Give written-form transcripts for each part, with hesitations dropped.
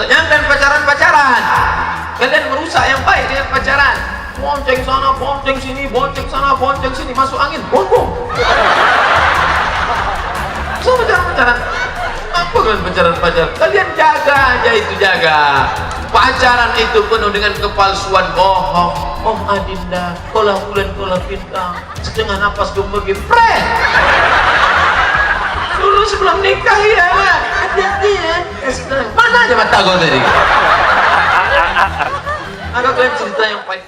Jangan kalian pacaran-pacaran. Kalian merusak yang baik dengan pacaran. Bonceng sana, bonceng sini, bonceng sana, bonceng sini, masuk angin, bombong. So pacaran-pacaran. Apa kalian pacaran-pacaran? Kalian jaga aja itu, jaga. Pacaran itu penuh dengan kepalsuan, bohong. Oh Adinda, kolah bulan, kolah bintang, setengah napas gemergip, pret. Dulu sebelum nikah ya, hati-hati ya. Mana aja mata gue tadi? Agak kalian cerita yang baik.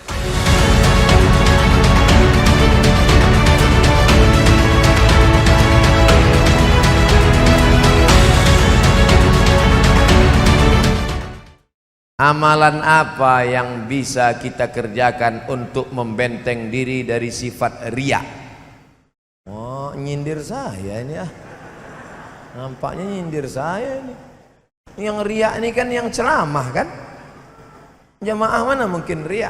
Amalan apa yang bisa kita kerjakan untuk membenteng diri dari sifat riya? Oh, nyindir saya ini ah. Nampaknya nyindir saya ini. Yang riya ini kan yang ceramah kan? Jamaah mana mungkin riya?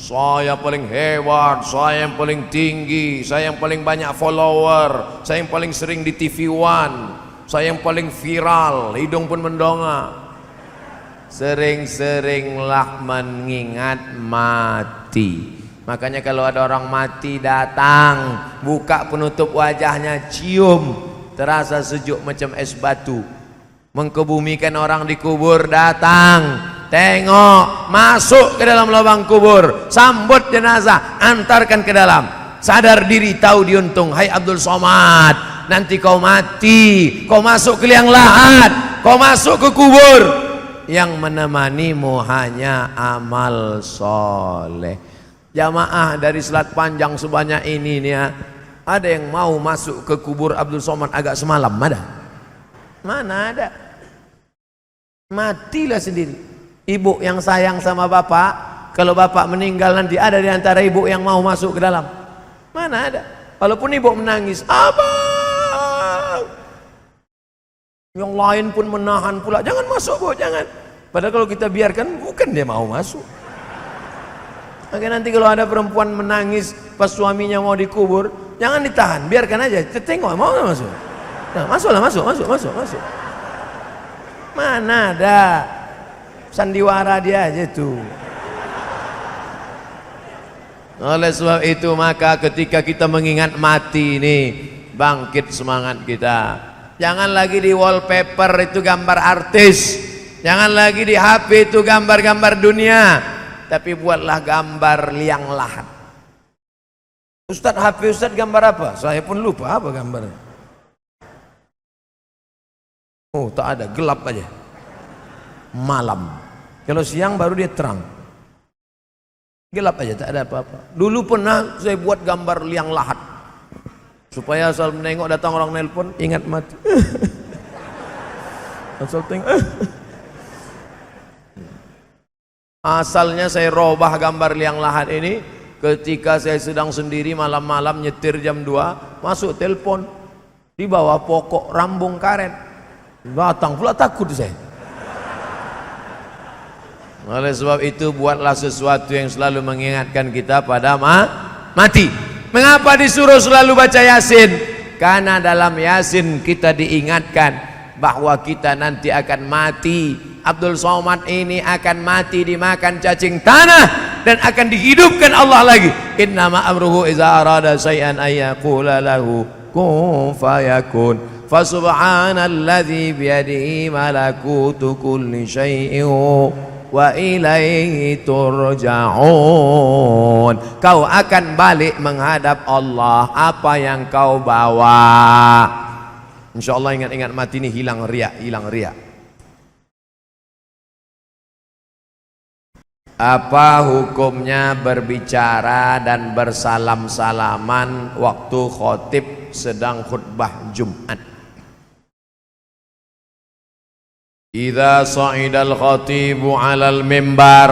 Saya paling hebat, saya yang paling tinggi, saya yang paling banyak follower, saya yang paling sering di TV One, saya yang paling viral, hidung pun mendongak. Sering-seringlah mengingat mati. Makanya kalau ada orang mati datang, buka penutup wajahnya, cium, terasa sejuk macam es batu. Mengkebumikan orang dikubur, datang, tengok, masuk ke dalam lubang kubur, sambut jenazah, antarkan ke dalam. Sadar diri, tahu diuntung. Hai Abdul Somad, nanti kau mati, kau masuk ke liang lahat, kau masuk ke kubur, yang menemanimu hanya amal soleh. Jamaah dari Selat Panjang sebanyak ini nih ya, ada yang mau masuk ke kubur Abdul Somad agak semalam? Ada? Mana ada? Matilah sendiri. Ibu yang sayang sama bapak, kalau bapak meninggal nanti ada di antara ibu yang mau masuk ke dalam? Mana ada? Walaupun ibu menangis, abang, yang lain pun menahan pula, jangan masuk bu, jangan. Padahal kalau kita biarkan, bukan dia mau masuk. Maka nanti kalau ada perempuan menangis pas suaminya mau dikubur, jangan ditahan, biarkan aja. Kita tengok, mau nggak masuk? Nah, masuklah, masuk. Mana ada? Sandiwara dia aja tuh. Oleh sebab itu maka ketika kita mengingat mati ini, bangkit semangat kita. Jangan lagi di wallpaper itu gambar artis, jangan lagi di HP itu gambar-gambar dunia, tapi buatlah gambar liang lahat. Ustadz, HP Ustadz gambar apa? Saya pun lupa apa gambarnya. Oh tak ada, gelap aja, malam. Kalau siang baru dia terang, gelap aja, tak ada apa-apa. Dulu pernah saya buat gambar liang lahat, supaya asal menengok datang orang nelpon, ingat mati. Asal tengok. Asalnya saya robah gambar liang lahat ini ketika saya sedang sendiri malam-malam nyetir jam 2, masuk telepon di bawah pokok rambung karet, datang pula, takut saya. Oleh sebab itu buatlah sesuatu yang selalu mengingatkan kita pada mati. Mengapa disuruh selalu baca Yasin? Karena dalam Yasin kita diingatkan bahwa kita nanti akan mati. Abdul Somad ini akan mati dimakan cacing tanah dan akan dihidupkan Allah lagi. Innama amruhu iza arada syai'an ayyaqula lahu kun fayakun. Fasubhanalladzi biyadihi malakutu kulli syai'in wa ilaihi turja'un. Kau akan balik menghadap Allah, apa yang kau bawa. Insyaallah ingat-ingat mati ini hilang riya, hilang riya. Apa hukumnya berbicara dan bersalam-salaman waktu khotib sedang khutbah Jumat? Idza sa'idal khatibu 'alal mimbar,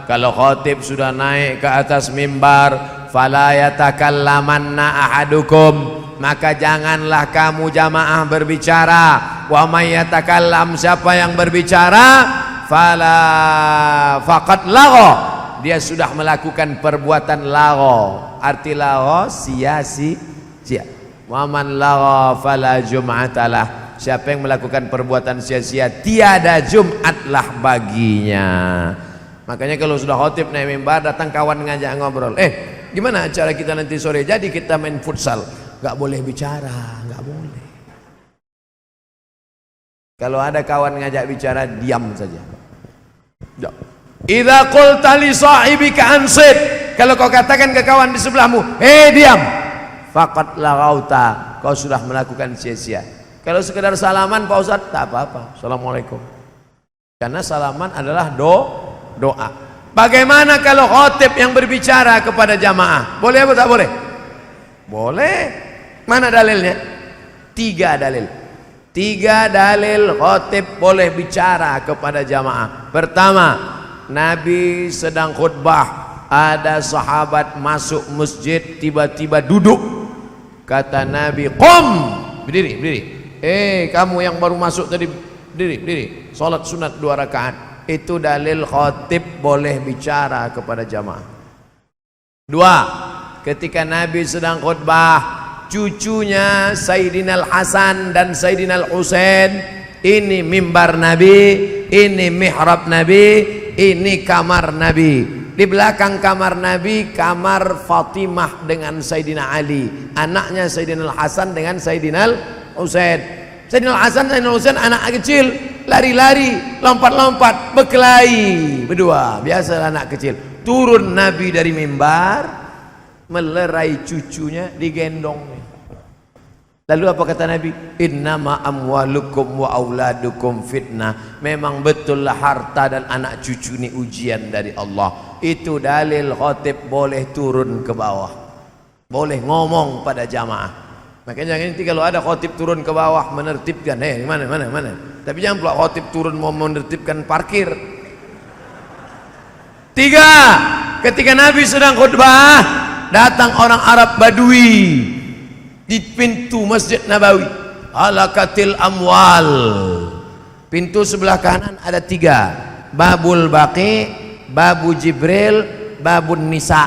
kalau khatib sudah naik ke atas mimbar, fala yatakallamanna ahadukum, maka janganlah kamu jamaah berbicara. Wa may yatakallam, siapa yang berbicara, fala faqad lagha, dia sudah melakukan perbuatan lagha. Arti lagha sia-sia. Wa man lagha fala jum'atalah, Siapa yang melakukan perbuatan sia-sia, tiada Jumatlah baginya. Makanya kalau sudah khotib naik mimbar, datang kawan ngajak ngobrol, gimana acara kita nanti sore? Jadi kita main futsal. Gak boleh bicara, gak boleh. Kalau ada kawan ngajak bicara, diam saja. Idza qulta li sahibika ansit, kalau kau katakan ke kawan di sebelahmu, diam, faqad laghauta, kau sudah melakukan sia-sia. Kalau sekedar salaman, Pak Ustaz, tak apa-apa, assalamualaikum. Karena salaman adalah doa. Bagaimana kalau khotib yang berbicara kepada jamaah? Boleh atau tak boleh? Boleh. Mana dalilnya? 3 dalil. 3 dalil khotib boleh bicara kepada jamaah. Pertama, Nabi sedang khutbah, ada sahabat masuk masjid, tiba-tiba duduk. Kata Nabi, "Qum!" Berdiri. Kamu yang baru masuk tadi, berdiri. Salat sunat 2 rakaat. Itu dalil khotib boleh bicara kepada jamaah. 2, ketika Nabi sedang khutbah, cucunya Sayyidina Hasan dan Sayyidina Husain, ini mimbar Nabi, ini mihrab Nabi, ini kamar Nabi. Di belakang kamar Nabi, kamar Fatimah dengan Sayyidina Ali, anaknya Sayyidina Hasan dengan Sayyidina Husain. Sayyidina Hasan dan Sayyidina Husain anak kecil, lari-lari, lompat-lompat, berkelahi berdua, biasa anak kecil. Turun Nabi dari mimbar, melerai cucunya, digendong. Lalu apa kata Nabi? Innama amwalukum wa auladukum fitnah. Memang betullah harta dan anak cucu ini ujian dari Allah. Itu dalil khotib boleh turun ke bawah, boleh ngomong pada jamaah. Makanya nanti kalau ada khotib turun ke bawah menertibkan, mana. Tapi jangan pula khotib turun mau menertibkan parkir. 3, ketika Nabi sedang khutbah, datang orang Arab Badui di pintu Masjid Nabawi. Halakatil amwal. Pintu sebelah kanan ada 3, Babul Baqi, Babu Jibril, Babun Nisa.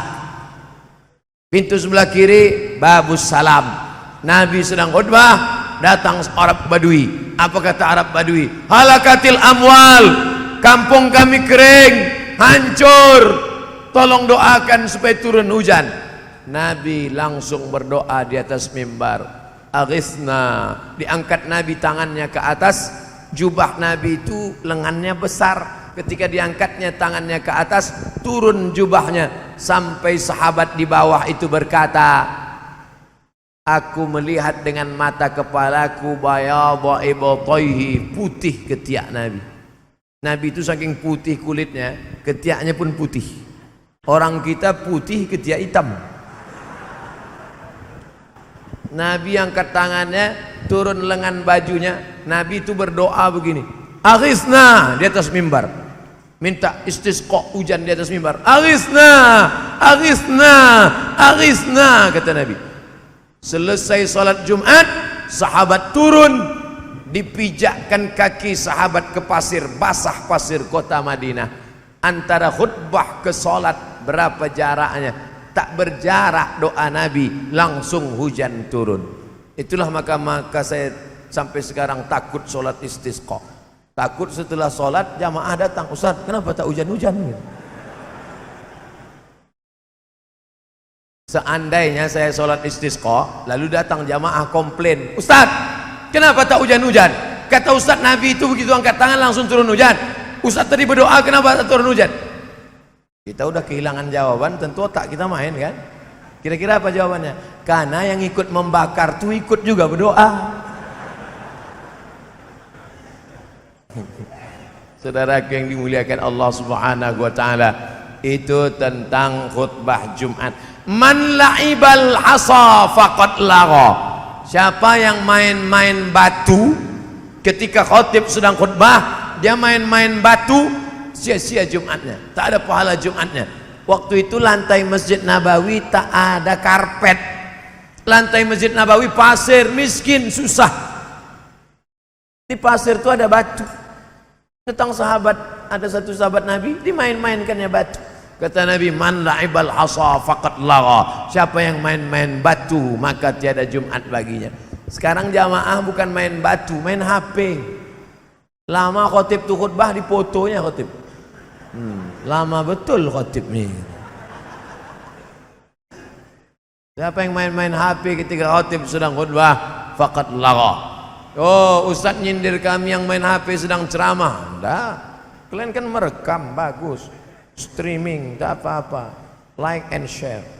Pintu sebelah kiri Babus Salam. Nabi sedang khutbah, datang Arab Badui. Apa kata Arab Badui? Halakatil amwal, kampung kami kering, hancur, tolong doakan supaya turun hujan. Nabi langsung berdoa di atas mimbar, aghithna. Diangkat Nabi tangannya ke atas. Jubah Nabi itu lengannya besar. Ketika diangkatnya tangannya ke atas, turun jubahnya sampai sahabat di bawah itu berkata, aku melihat dengan mata kepalaku bayadha ibtayhi, putih ketiak Nabi. Nabi itu saking putih kulitnya, ketiaknya pun putih. Orang kita putih, ketiak hitam. Nabi angkat tangannya, turun lengan bajunya. Nabi itu berdoa begini, aghithna, di atas mimbar, minta istisqa, hujan di atas mimbar. Aghithna, aghithna, aghithna, kata Nabi. Selesai salat Jumat, sahabat turun, dipijakkan kaki sahabat ke pasir, basah pasir kota Madinah. Antara khutbah ke salat berapa jaraknya? Tak berjarak doa Nabi, langsung hujan turun. Itulah maka saya sampai sekarang takut salat istisqa. Takut setelah salat jamaah datang, Ustaz, kenapa tak hujan-hujan? Seandainya saya sholat istisqa, lalu datang jamaah komplain, Ustaz, kenapa tak hujan-hujan? Kata Ustaz, Nabi itu begitu angkat tangan langsung turun hujan. Ustaz tadi berdoa, kenapa tak turun hujan? Kita udah kehilangan jawaban, tentu otak kita main kan. Kira-kira apa jawabannya? Karena yang ikut membakar tuh ikut juga berdoa. Saudaraku yang dimuliakan Allah Subhanahu wa taala, itu tentang khutbah Jumat. Man la'ibal hasa faqad lagha. Siapa yang main-main batu ketika khotib sedang khutbah, dia main-main batu, sia-sia Jumatnya, tak ada pahala Jumatnya. Waktu itu lantai Masjid Nabawi tak ada karpet. Lantai Masjid Nabawi pasir, miskin, susah. Di pasir itu ada batu. Datang sahabat, ada satu sahabat Nabi, dimain-mainkannya batu. Kata Nabi, man la'ibal hasa faqad lagha. Siapa yang main-main batu, maka tiada Jumat baginya. Sekarang jamaah bukan main batu, main HP. Lama khotib tuh khutbah di fotonya khotib. Lama betul khotib nih. Siapa yang main-main HP ketika khotib sedang khutbah, faqad lagha. Oh, ustaz nyindir kami yang main HP sedang ceramah. Enggak. Kalian kan merekam, bagus. Streaming, tak apa-apa. Like and share.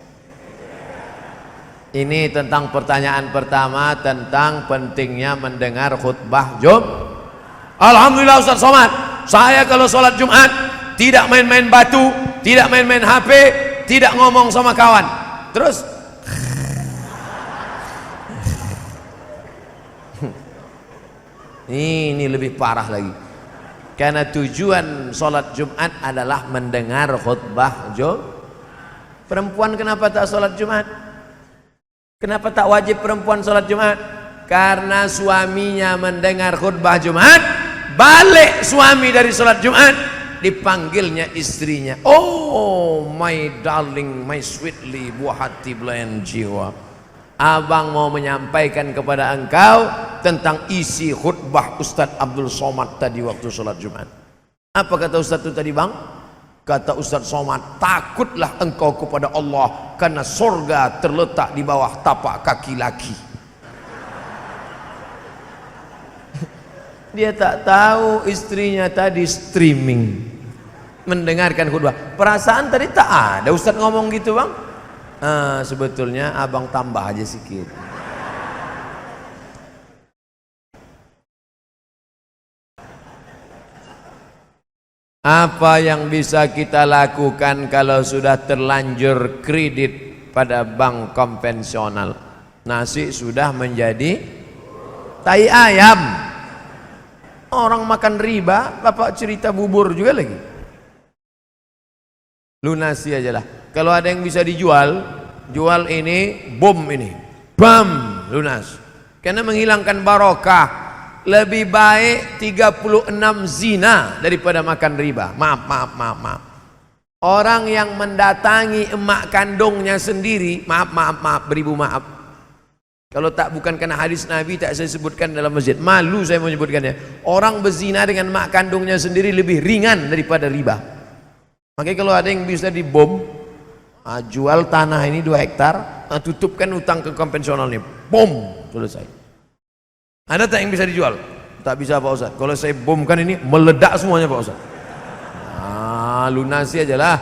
Ini tentang pertanyaan pertama tentang pentingnya mendengar khutbah Alhamdulillah Ustaz Somad, saya kalau sholat Jumat tidak main-main batu, tidak main-main HP, tidak ngomong sama kawan. Terus ini lebih parah lagi, karena tujuan sholat Jumat adalah mendengar khutbah Perempuan kenapa tak sholat Jumat? Kenapa tak wajib perempuan sholat Jumat? Karena suaminya mendengar khutbah Jumat, balik suami dari sholat Jumat, dipanggilnya istrinya, oh my darling, my sweetly, buah hati belayan jiwa, abang mau menyampaikan kepada engkau tentang isi khutbah Ustadz Abdul Somad tadi waktu sholat Jumat. Apa kata Ustadz itu tadi bang? Kata Ustadz Somad, takutlah engkau kepada Allah, karena surga terletak di bawah tapak kaki laki. Dia tak tahu istrinya tadi streaming mendengarkan khutbah. Perasaan tadi tak ada Ustadz ngomong gitu bang. Sebetulnya abang tambah aja sedikit. Apa yang bisa kita lakukan kalau sudah terlanjur kredit pada bank konvensional? Nasi sudah menjadi tai ayam. Orang makan riba, bapak cerita bubur juga lagi. Lunasi aja lah. Kalau ada yang bisa dijual, jual ini, bom ini, bam, lunas. Karena menghilangkan barokah. Lebih baik 36 zina daripada makan riba. Maaf. Orang yang mendatangi emak kandungnya sendiri, maaf, beribu maaf. Kalau tak bukan karena hadis Nabi tak saya sebutkan dalam masjid. Malu saya menyebutkannya. Orang berzina dengan emak kandungnya sendiri lebih ringan daripada riba. Makanya kalau ada yang bisa dibom, jual tanah ini 2 hektar, tutupkan utang ke konvensional ini, bom, selesai. Ada tak yang bisa dijual? Tak bisa Pak Ustaz. Kalau saya bomkan ini meledak semuanya Pak Ustaz. Lunasi aja lah.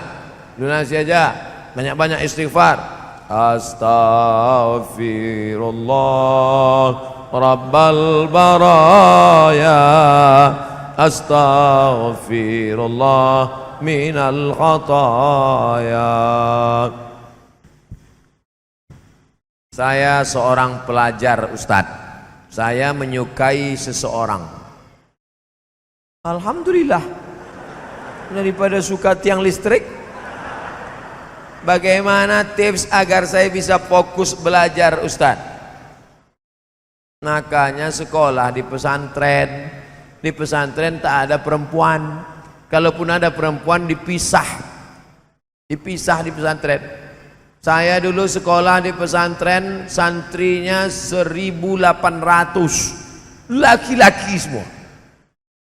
Lunasi aja. Banyak-banyak istighfar. Astaghfirullah Rabbal baraya. Astaghfirullah minal khataya. Saya seorang pelajar Ustadz. Saya menyukai seseorang. Alhamdulillah. Daripada suka tiang listrik. Bagaimana tips agar saya bisa fokus belajar Ustaz? Makanya sekolah di pesantren. Di pesantren tak ada perempuan. Kalaupun ada perempuan dipisah. Dipisah di pesantren. Saya dulu sekolah di pesantren, santrinya 1.800, laki-laki semua.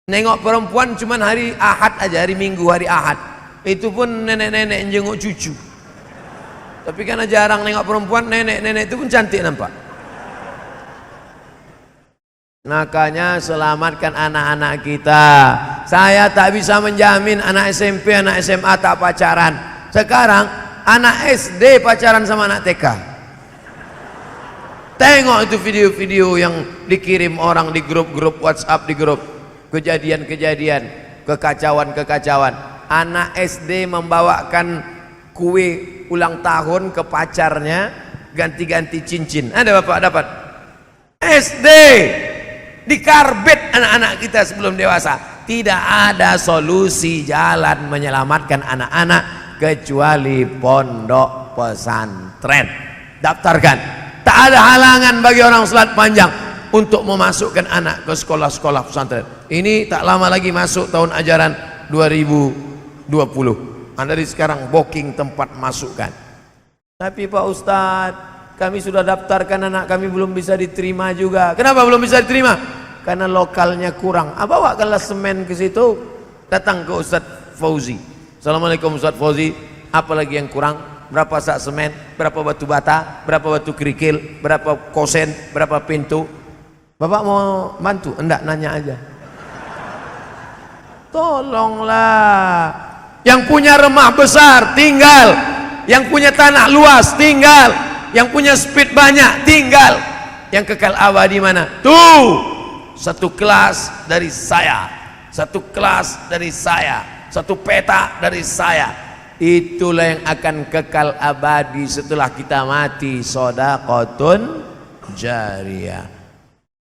Nengok perempuan cuman hari Ahad aja, hari Minggu, hari Ahad. Itu pun nenek-nenek yang jenguk cucu. Tapi karena jarang nengok perempuan, nenek-nenek itu pun cantik nampak. Makanya selamatkan anak-anak kita. Saya tak bisa menjamin anak SMP, anak SMA tak pacaran. Sekarang anak SD pacaran sama anak TK. Tengok itu video-video yang dikirim orang di grup-grup WhatsApp, di grup kejadian-kejadian, kekacauan-kekacauan. Anak SD membawakan kue ulang tahun ke pacarnya, ganti-ganti cincin. Ada bapak dapat? SD dikarbit anak-anak kita sebelum dewasa. Tidak ada solusi jalan menyelamatkan anak-anak kecuali pondok pesantren. Daftarkan. Tak ada halangan bagi orang salat panjang untuk memasukkan anak ke sekolah-sekolah pesantren. Ini tak lama lagi masuk tahun ajaran 2020. Anda dari sekarang booking tempat masukkan. Tapi Pak Ustadz, kami sudah daftarkan anak kami belum bisa diterima juga. Kenapa belum bisa diterima? Karena lokalnya kurang. Bawa kelas semen ke situ, datang ke Ustadz Fauzi. Assalamualaikum Ustadz Fauzi, apa lagi yang kurang? Berapa sak semen, berapa batu bata, berapa batu kerikil, berapa kosen, berapa pintu? Bapak mau bantu? Enggak, nanya aja. Tolonglah. Yang punya rumah besar tinggal, yang punya tanah luas tinggal, yang punya speed banyak tinggal, yang kekal abadi mana? Tuh, satu kelas dari saya, satu kelas dari saya, satu peta dari saya. Itulah yang akan kekal abadi setelah kita mati. Shadaqatun jariyah.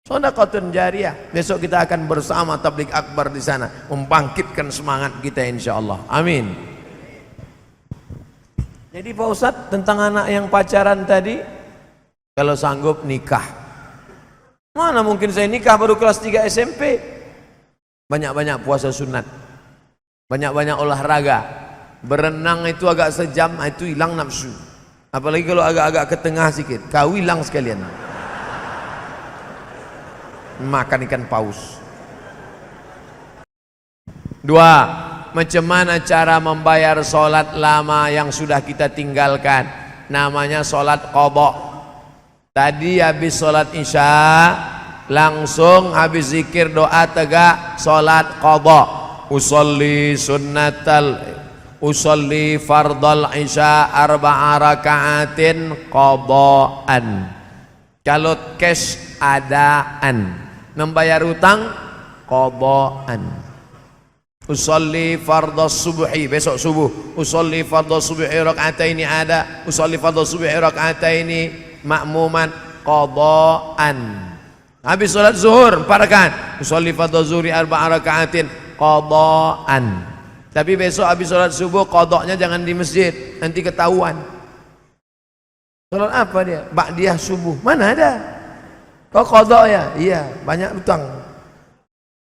Shadaqatun jariyah. Besok kita akan bersama tabligh akbar di sana, membangkitkan semangat kita insyaallah. Amin. Jadi Pak Ustadz, tentang anak yang pacaran tadi, kalau sanggup nikah. Mana mungkin saya nikah baru kelas 3 SMP? Banyak-banyak puasa sunat, banyak-banyak olahraga. Berenang itu agak sejam, itu hilang nafsu. Apalagi kalau agak-agak ke tengah sedikit, kau hilang sekalian. Makan ikan paus. 2. Macam mana cara membayar solat lama yang sudah kita tinggalkan? Namanya solat qadha. Tadi habis solat isya, langsung habis zikir doa tegak solat qadha. Usolli fardal isya 4 raka'atin qadhaan. Kalau cash adaan, membayar utang qadhaan. Usolli fardhas subhi, besok subuh usolli fardhas subhi rak'ataini ada, usolli fardhas subhi rak'ataini ma'muman qadhaan. Habis salat zuhur 4 rakaat, usolli fardhas zuhri 4 raka'atin qadhaan. Tapi besok habis salat subuh qadhanya jangan di masjid, nanti ketahuan. Salat apa dia? Ba'diyah subuh. Mana ada? Kau qadha ya? Iya, banyak utang.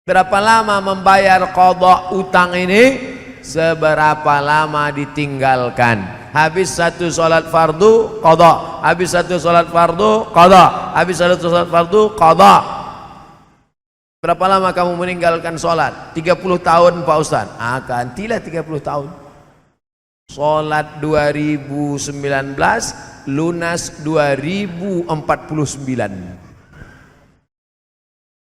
Berapa lama membayar qadha utang ini? Seberapa lama ditinggalkan. Habis satu solat fardu qadha, habis satu solat fardu qadha, habis satu solat fardu qadha. Berapa lama kamu meninggalkan solat? 30 tahun Pak Ustaz. Gantilah 30 tahun. Solat 2019, lunas 2049.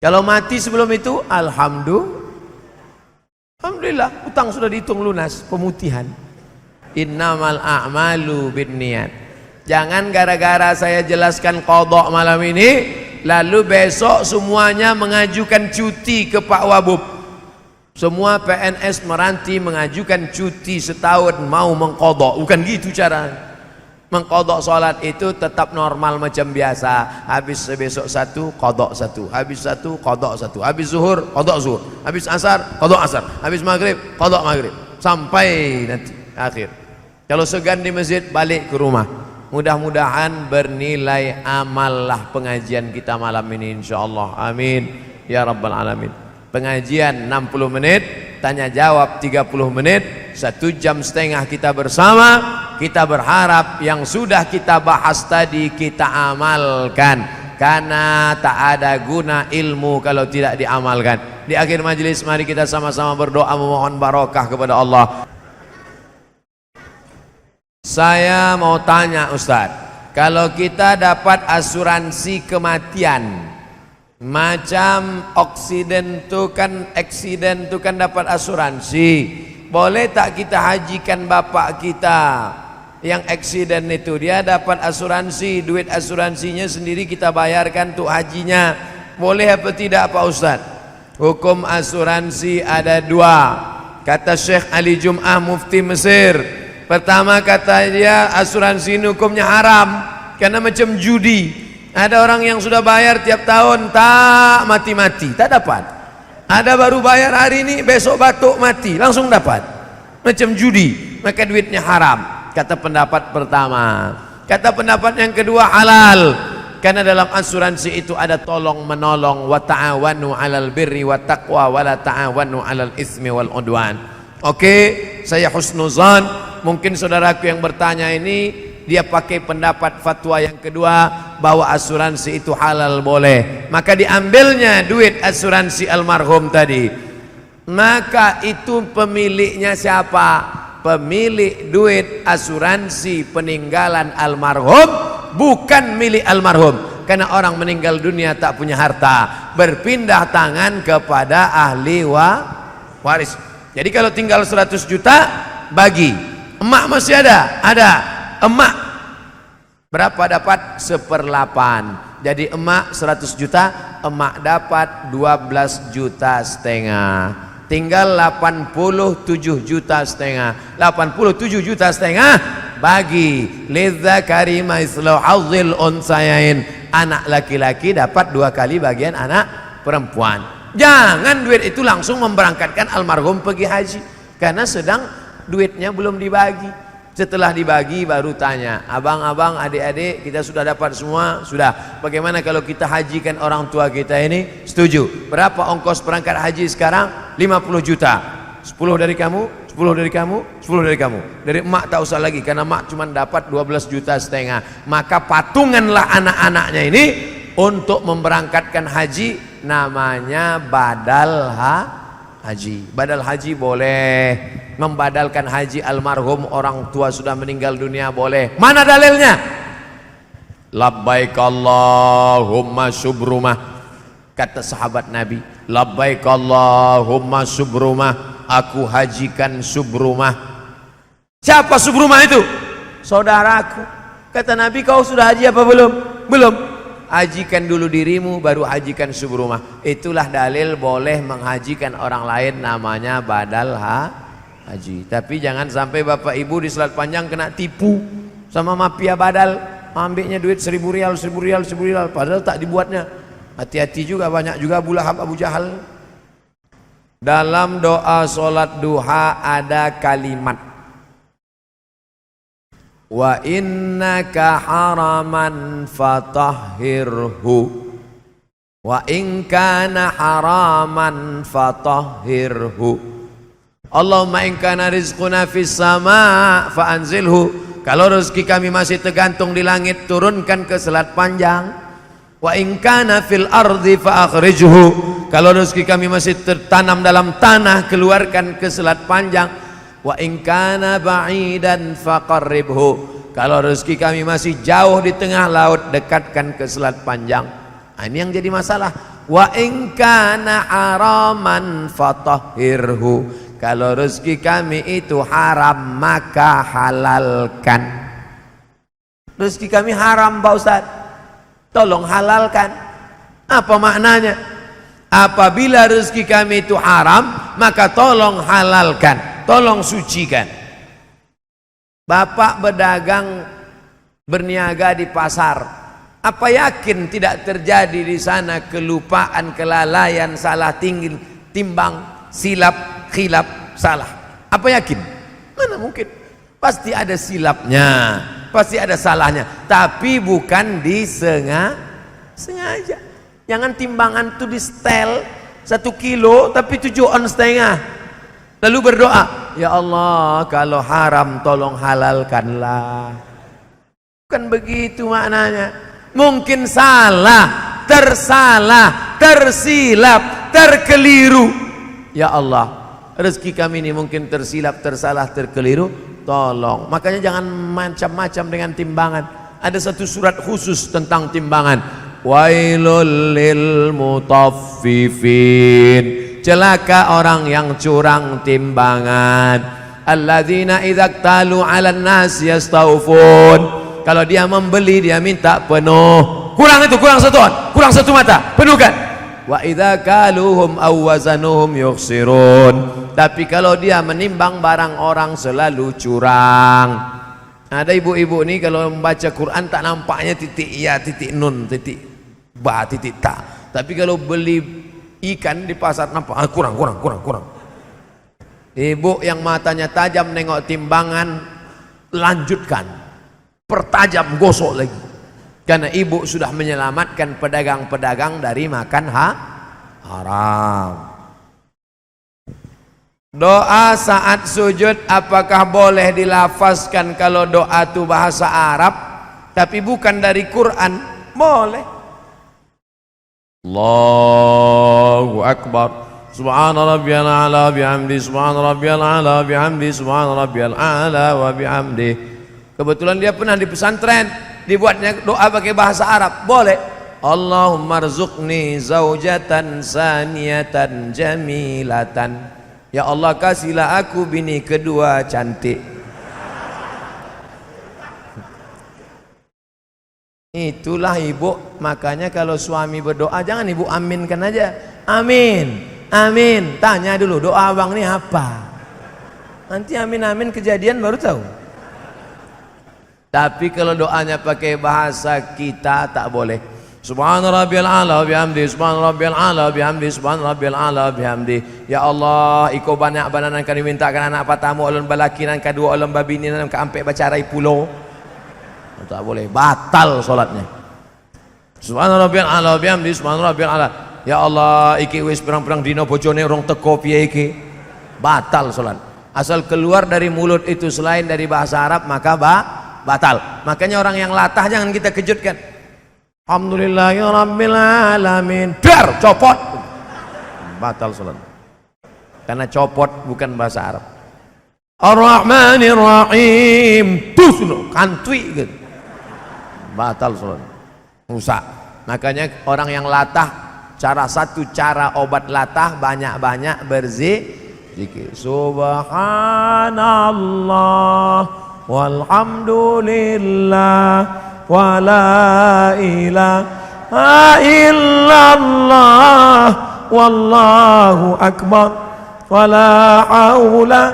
Kalau mati sebelum itu, alhamdulillah, utang sudah dihitung lunas, pemutihan. Innamal a'malu binniyat. Jangan gara-gara saya jelaskan qadha malam ini, lalu besok semuanya mengajukan cuti ke Pak Wabub. Semua PNS meranti mengajukan cuti setahun mau mengqadha. Bukan gitu cara. Mengqadha salat itu tetap normal macam biasa. Habis besok satu, qadha satu. Habis satu, qadha satu. Habis zuhur, qadha zuhur. Habis asar, qadha asar. Habis maghrib, qadha maghrib. Sampai nanti akhir. Kalau segan di masjid, balik ke rumah. Mudah-mudahan bernilai amal lah pengajian kita malam ini insyaallah. Amin ya rabbal alamin. Pengajian 60 menit, tanya jawab 30 menit, 1,5 jam kita bersama. Kita berharap yang sudah kita bahas tadi kita amalkan, karena tak ada guna ilmu kalau tidak diamalkan. Di akhir majelis mari kita sama-sama berdoa memohon barokah kepada Allah. Saya mau tanya Ustaz, kalau kita dapat asuransi kematian, macam aksiden tu kan dapat asuransi, boleh tak kita hajikan bapak kita yang aksiden itu? Dia dapat asuransi, duit asuransinya sendiri kita bayarkan untuk hajinya, boleh apa tidak Pak Ustaz? Hukum asuransi ada 2, kata Syekh Ali Jum'ah Mufti Mesir. Pertama kata dia asuransi ini hukumnya haram karena macam judi. Ada orang yang sudah bayar tiap tahun tak mati-mati, tak dapat. Ada baru bayar hari ini, besok batuk mati, langsung dapat. Macam judi, maka duitnya haram. Kata pendapat pertama. Kata pendapat yang kedua halal, karena dalam asuransi itu ada tolong menolong. Wa ta'awanu 'alal birri wat taqwa wa la ta'awanu 'alal itsmi wal 'udwan. Oke, saya husnuzan. Mungkin saudaraku yang bertanya ini dia pakai pendapat fatwa yang kedua bahwa asuransi itu halal boleh, maka diambilnya duit asuransi almarhum tadi. Maka itu pemiliknya siapa? Pemilik duit asuransi peninggalan almarhum bukan milik almarhum, karena orang meninggal dunia tak punya harta, berpindah tangan kepada ahli waris. Jadi kalau tinggal 100 juta bagi, emak masih ada emak berapa dapat? 1/8. Jadi emak 100 juta, emak dapat 12,5 juta, tinggal 87,5 juta. 87,5 juta bagi lidzakari mislu hadzil unsayain, anak laki-laki dapat 2 kali bagian anak perempuan. Jangan duit itu langsung memberangkatkan almarhum pergi haji, karena sedang duitnya belum dibagi. Setelah dibagi baru tanya, abang-abang, adik-adik, kita sudah dapat semua? Sudah. Bagaimana kalau kita hajikan orang tua kita ini? Setuju. Berapa ongkos berangkat haji sekarang? 50 juta. 10 dari kamu, 10 dari kamu, 10 dari kamu. Dari emak tak usah lagi, karena emak cuma dapat 12,5 juta. Maka patunganlah anak-anaknya ini untuk memberangkatkan haji, namanya badal haji. Badal haji boleh, membadalkan haji almarhum orang tua sudah meninggal dunia boleh. Mana dalilnya? Labbaik Allahumma subrumah, kata sahabat Nabi, labbaik Allahumma subrumah, aku hajikan subrumah. Siapa subrumah itu? Saudaraku. Kata Nabi, kau sudah haji apa belum? Belum. Hajikan dulu dirimu, baru hajikan subrumah. Itulah dalil boleh menghajikan orang lain, namanya badal haji. Tapi jangan sampai bapak ibu di Selat Panjang kena tipu sama mafia badal, ambilnya duit 1.000 rial, 1.000 rial, 1.000 rial, padahal tak dibuatnya. Hati-hati juga, banyak juga Abu Lahab, Abu Jahal. Dalam doa solat duha ada kalimat, wa innaka haraman fatahhirhu, wa in kana haraman fatahhirhu, Allahumma in kana rizquna fis sama fa anzilhu. Kalau rezeki kami masih tergantung di langit, turunkan ke Selat Panjang. Wa in kana fil ardi fa akhrijhu. Kalau rezeki kami masih tertanam dalam tanah, keluarkan ke Selat Panjang. Wa in kana ba'idan faqarribhu. Kalau rezeki kami masih jauh di tengah laut, dekatkan ke Selat Panjang. Nah, ini yang jadi masalah. Wa in kana haraman fatahhirhu. Kalau rezeki kami itu haram, maka halalkan. Rezeki kami haram Pak Ustaz, tolong halalkan. Apa maknanya? Apabila rezeki kami itu haram, maka tolong halalkan, tolong sucikan. Bapak berdagang, berniaga di pasar, apa yakin tidak terjadi di sana kelupaan, kelalaian, salah tinggi, timbang, silap, khilaf, salah? Apa yakin? Mana mungkin? Pasti ada silapnya, pasti ada salahnya, tapi bukan disengaja. Jangan timbangan itu di setel 1 kilo tapi 7,5 on, lalu berdoa, ya Allah kalau haram tolong halalkanlah. Bukan begitu maknanya. Mungkin salah, tersalah, tersilap, terkeliru. Ya Allah, rezeki kami ini mungkin tersilap, tersalah, terkeliru, tolong. Makanya jangan macam-macam dengan timbangan. Ada satu surat khusus tentang timbangan. Wailul lil mutaffifin, celaka orang yang curang timbangan. Alladzina idza talu 'alan nas yastawfun. Kalau dia membeli, dia minta penuh. Kurang itu, kurang 1 on, kurang 1 mata, penuhkan. Wa idza kaluhum aw wazanuhum yukhsirun. Tapi kalau dia menimbang barang orang selalu curang. Ada ibu-ibu nih kalau membaca Quran tak nampaknya titik ya, titik nun, titik ba, titik ta. Tapi kalau beli ikan di pasar nampak kurang. Ibu yang matanya tajam nengok timbangan, lanjutkan, pertajam, gosok lagi. Karena ibu sudah menyelamatkan pedagang-pedagang dari makan haram. Doa saat sujud apakah boleh dilafazkan kalau doa itu bahasa Arab tapi bukan dari Quran? Boleh. Allahu Akbar. Subhana rabbiyal a'la bihamdi, subhana rabbiyal a'la bihamdi, subhana rabbiyal a'la wa bihamdi. Kebetulan dia pernah di pesantren, dibuatnya doa pakai bahasa Arab. Boleh. Allahumma rzuqni zaujatan saniyatan jamilatan. Ya Allah, kasihlah aku bini kedua cantik. Itulah ibu, makanya kalau suami berdoa jangan ibu aminkan aja. Amin, amin. Tanya dulu doa abang ini apa. Nanti amin amin kejadian baru tahu. Tapi kalau doanya pakai bahasa kita tak boleh. Subhana rabbiyal a'la bihamdi, subhana rabbiyal a'la bihamdi, subhana rabbiyal a'la bihamdi. Ya Allah, iko banyak bananan kami mintakan anak patamu ulun balakinan kadua ulun babini nan ka ampe bacarai pulau. Tak boleh, batal solatnya. Subhana rabbiyal a'la bihamdi, subhana rabbiyal a'la. Ya Allah, iki wis perang-perang dino bojone urung teko piye iki. Batal solat. Asal keluar dari mulut itu selain dari bahasa Arab maka batal. Makanya orang yang latah jangan kita kejutkan. Alhamdulillahirabbil alamin. Dar, copot. Batal salat. Karena copot bukan bahasa Arab. Ar-Rahmanir Rahim. Tusnu, kantui gitu. Batal salat. Rusak. Makanya orang yang latah, satu cara obat latah banyak-banyak berzikir. Subhanallah walhamdulillah wa la ilaha illallah wallahu akbar wa la haula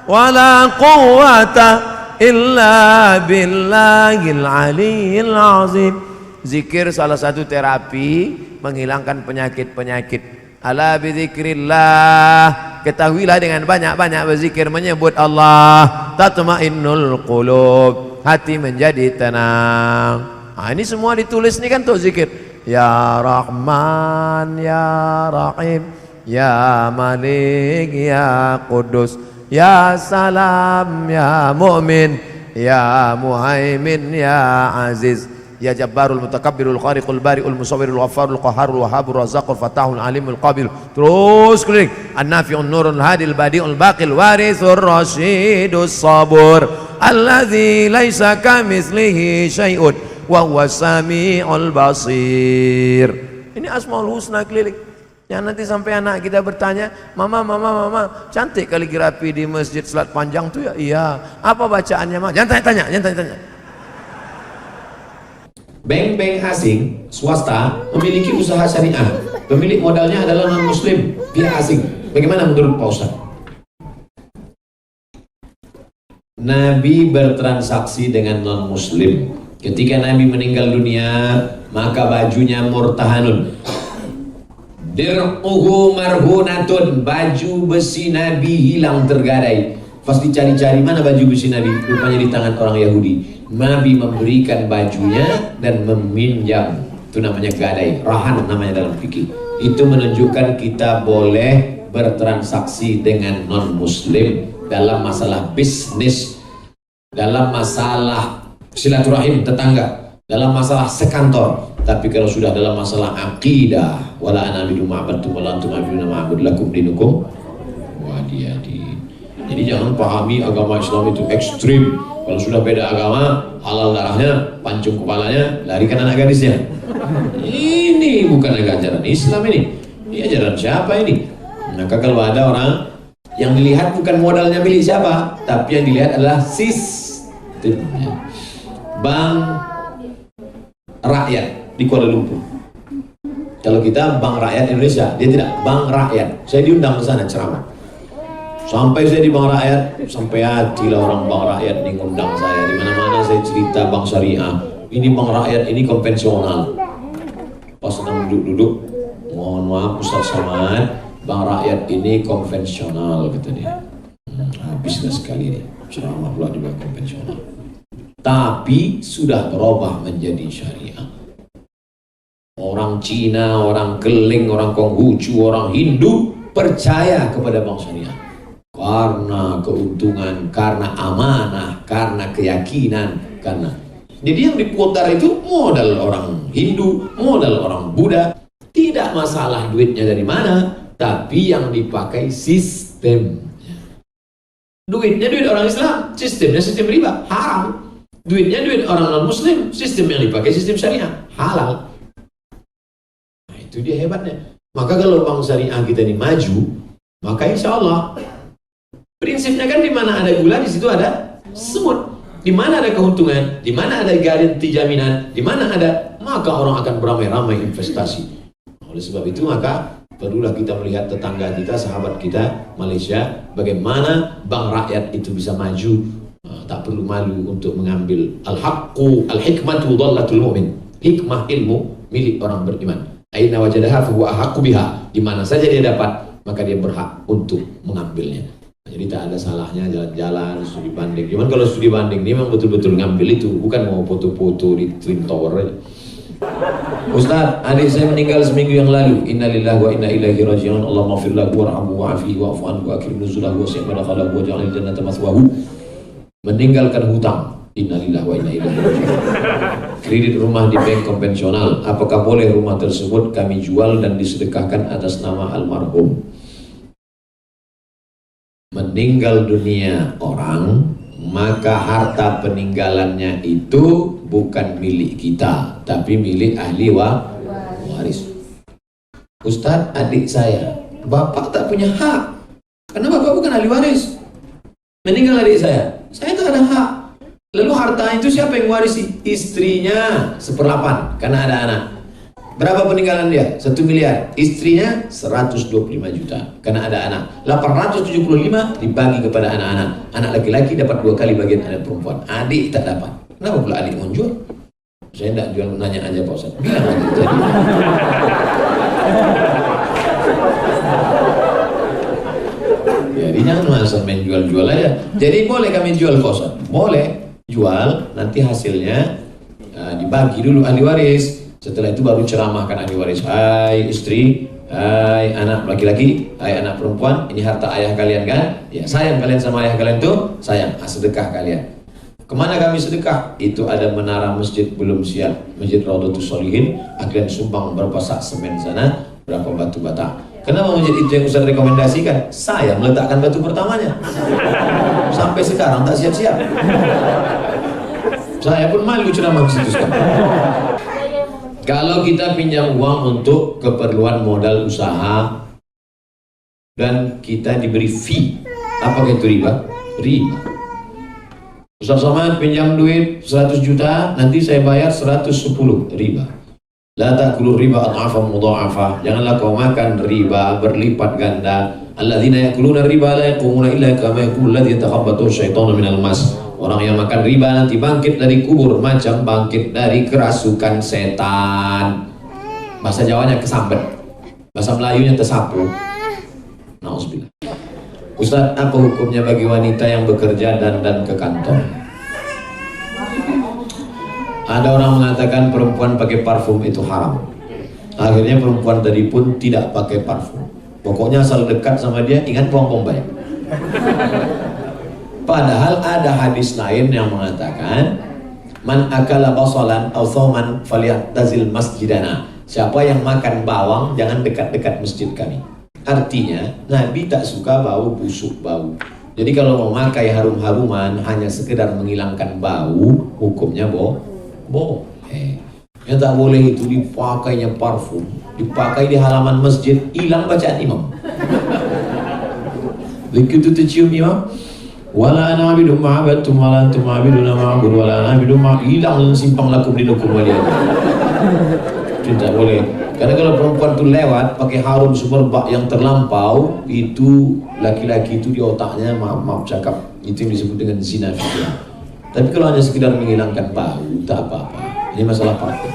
wa la quwwata illa billahil aliyyil azim. Zikir salah satu terapi menghilangkan penyakit-penyakit. Ala bidzikrillah, ketahuilah dengan banyak-banyak berzikir menyebut Allah, tatmainnul qulub, hati menjadi tenang. Nah, ini semua ditulis nih kan tuh zikir. Ya Rahman, Ya Rahim, Ya Malik, Ya Qudus, Ya Salam, Ya Mu'min, Ya Muhaimin, Ya Aziz, Ya Jabbarul Mutakabbirul Khariqul Bari'ul Musawwirul Ghaffarul Qahharul Wahhabur Razzaqul Fatahul Alimul Qabil. Terus keliling. An-Nafi'un Nurul Hadil Badi'ul Baqil Warithur Rasyidus Sabur alladzi laisa kamitslihi syai'un wa huwas samiul basir. Ini Asmaul Husna keliling. Yang nanti sampai anak kita bertanya, mama, cantik kaligrafi di masjid salat panjang tuh ya? Iya. Apa bacaannya, Ma? Jangan tanya-tanya, jangan tanya-tanya. Bank-bank asing, swasta, memiliki usaha syariah. Pemilik modalnya adalah non-muslim, pihak asing. Bagaimana menurut Pak Ustaz? Nabi bertransaksi dengan non-muslim. Ketika Nabi meninggal dunia, maka bajunya murtahanun. Dir'uhu marhunatun, baju besi Nabi hilang tergadai. Pas dicari-cari mana baju besi Nabi, rupanya di tangan orang Yahudi. Nabi memberikan bajunya dan meminjam, itu namanya gadai, rahan namanya dalam fikih. Itu menunjukkan kita boleh bertransaksi dengan non-muslim dalam masalah bisnis, dalam masalah silaturahim tetangga, dalam masalah sekantor. Tapi kalau sudah dalam masalah akidah, wala ana bidu ma'badtum wala antum abiduna ma'bud lakum dinukum wadiyadi. Jadi jangan pahami agama Islam itu ekstrim. Kalau sudah beda agama, halal darahnya, pancung kepalanya, larikan anak gadisnya. Ini bukan ajaran Islam ini. Ini ajaran siapa ini? Maka kalau ada orang yang dilihat bukan modalnya milik siapa, tapi yang dilihat adalah sistemnya. Bank rakyat di Kuala Lumpur. Kalau kita Bank Rakyat Indonesia, dia tidak Bank Rakyat. Saya diundang ke sana ceramah. Sampai saya di Bank Rakyat, sampai hati lah orang Bank Rakyat ini ngundang saya. Di mana-mana saya cerita Bank Syariah. Ini Bank Rakyat ini konvensional. Pas sedang duduk-duduk, mohon maaf Ustaz Somad, Bank Rakyat ini konvensional kata dia. Habislah sekali nih, ceramah pula juga konvensional. Tapi sudah berubah menjadi syariah. Orang Cina, orang Keling, orang Konghucu, orang Hindu percaya kepada Bank Syariah. karena keuntungan, karena amanah, karena keyakinan, karena. Jadi yang diputar itu modal orang Hindu, modal orang Buddha. Tidak masalah duitnya dari mana, tapi yang dipakai sistem. Duitnya duit orang Islam, sistemnya sistem riba, haram. Duitnya duit orang non-muslim, sistem yang dipakai sistem syariah, halal. Nah, itu dia hebatnya. Maka kalau bank syariah kita ini maju, maka insya Allah prinsipnya kan di mana ada gula, di situ ada semut. Di mana ada keuntungan, di mana ada garansi jaminan, di mana ada, maka orang akan beramai-ramai investasi. Oleh sebab itu maka perlulah kita melihat tetangga kita, sahabat kita Malaysia, bagaimana bank rakyat itu bisa maju. Tak perlu malu untuk mengambil al-haqqu al-hikmatu dhallatul mu'min. Hikmah ilmu milik orang beriman. Aina wajadaha fa huwa ahaqqu biha. Di mana saja dia dapat, maka dia berhak untuk mengambilnya. Jadi tak ada salahnya jalan-jalan studi banding. Cuman kalau studi banding ini memang betul-betul ngambil itu, bukan mau foto-foto di Twin Tower aja. Ustaz, adik saya meninggal seminggu yang lalu. Innalillahi wa inna ilaihi raji'un. Allah maghfir lahu warhamhu wa'afihi wa'fu anhu wa akrim nuzulahu wa sa'ma dakhalahu wa ja'alil jannata maswahu. Meninggalkan hutang. Innalillahi wa inna ilaihi raji'un. Kredit rumah di bank konvensional. Apakah boleh rumah tersebut kami jual dan disedekahkan atas nama almarhum? Meninggal dunia orang, maka harta peninggalannya itu bukan milik kita, tapi milik ahli waris. Ustadz, adik saya, bapak tak punya hak, karena bapak bukan ahli waris. Meninggal adik saya tak ada hak. Lalu harta itu siapa yang warisi? Istrinya 1/8, karena ada anak. Berapa peninggalan dia? 1 miliar. Istrinya 125 juta, karena ada anak. 875 dibagi kepada anak-anak. Anak laki-laki dapat 2 kali bagian anak perempuan. Adik tak dapat. Kenapa pula adik mau jual? Saya tidak jual, nanya aja Pak Ustaz. Bilang aja jadi. Jadi jangan langsung main jual-jual aja. Jadi boleh kami jual Pak Ustaz? Boleh jual, nanti hasilnya dibagi dulu ahli waris. Setelah itu baru ceramahkan ahli waris. Hai istri, hai anak laki-laki, hai anak perempuan, ini harta ayah kalian kan? Ya, sayang kalian sama ayah kalian tuh, sayang, sedekah kalian. Kemana kami sedekah? Itu ada menara masjid belum siap, Masjid Raudhatus Sholihin. Kalian sumbang berapa sak semen sana, berapa batu bata. Kenapa masjid itu yang Ustaz rekomendasikan? Saya meletakkan batu pertamanya. Sampai sekarang tak siap-siap. Saya pun malu ceramah ke situ sekarang. Kalau kita pinjam uang untuk keperluan modal usaha dan kita diberi fee, apakah itu riba? Riba. Ustaz Somad pinjam duit 100 juta, nanti saya bayar 110, riba. La ta'kulu riba adhafan mudha'afa. Janganlah kau makan riba berlipat ganda. Alladzina ya'kuluna riba la yaqumuna illa kama yaqulu alladzi yatakhabbathu syaitanu minal mas. Orang yang makan riba nanti bangkit dari kubur macam bangkit dari kerasukan setan. Bahasa Jawanya kesambet, bahasa Melayunya tersapu. Nauzubillah. Ustaz, apa hukumnya bagi wanita yang bekerja dan ke kantor? Ada orang mengatakan perempuan pakai parfum itu haram. Akhirnya perempuan tadi pun tidak pakai parfum. Pokoknya asal dekat sama dia, ingat buang Bombay. Padahal ada hadis lain yang mengatakan man akala basalan aw thawman falyatazil masjidana. Siapa yang makan bawang jangan dekat-dekat masjid kami. Artinya Nabi tak suka bau busuk bau. Jadi kalau mau makai harum-haruman hanya sekedar menghilangkan bau, hukumnya boleh. Yang tak boleh itu dipakainya parfum, dipakai di halaman masjid, hilang bacaan imam. Begitu tercium imam, wala ana abidum ma'abattum wala antum ma'abiduna ma'abud wala ana abidum hilang simpang lakum dinukum walian. Tidak boleh. Karena kalau perempuan itu lewat pakai harum sumerbak yang terlampau, itu laki-laki itu di otaknya maaf cakap, itu yang disebut dengan zina fitrah. Tapi kalau hanya sekedar menghilangkan bau, tak apa-apa. Ini masalah parfum.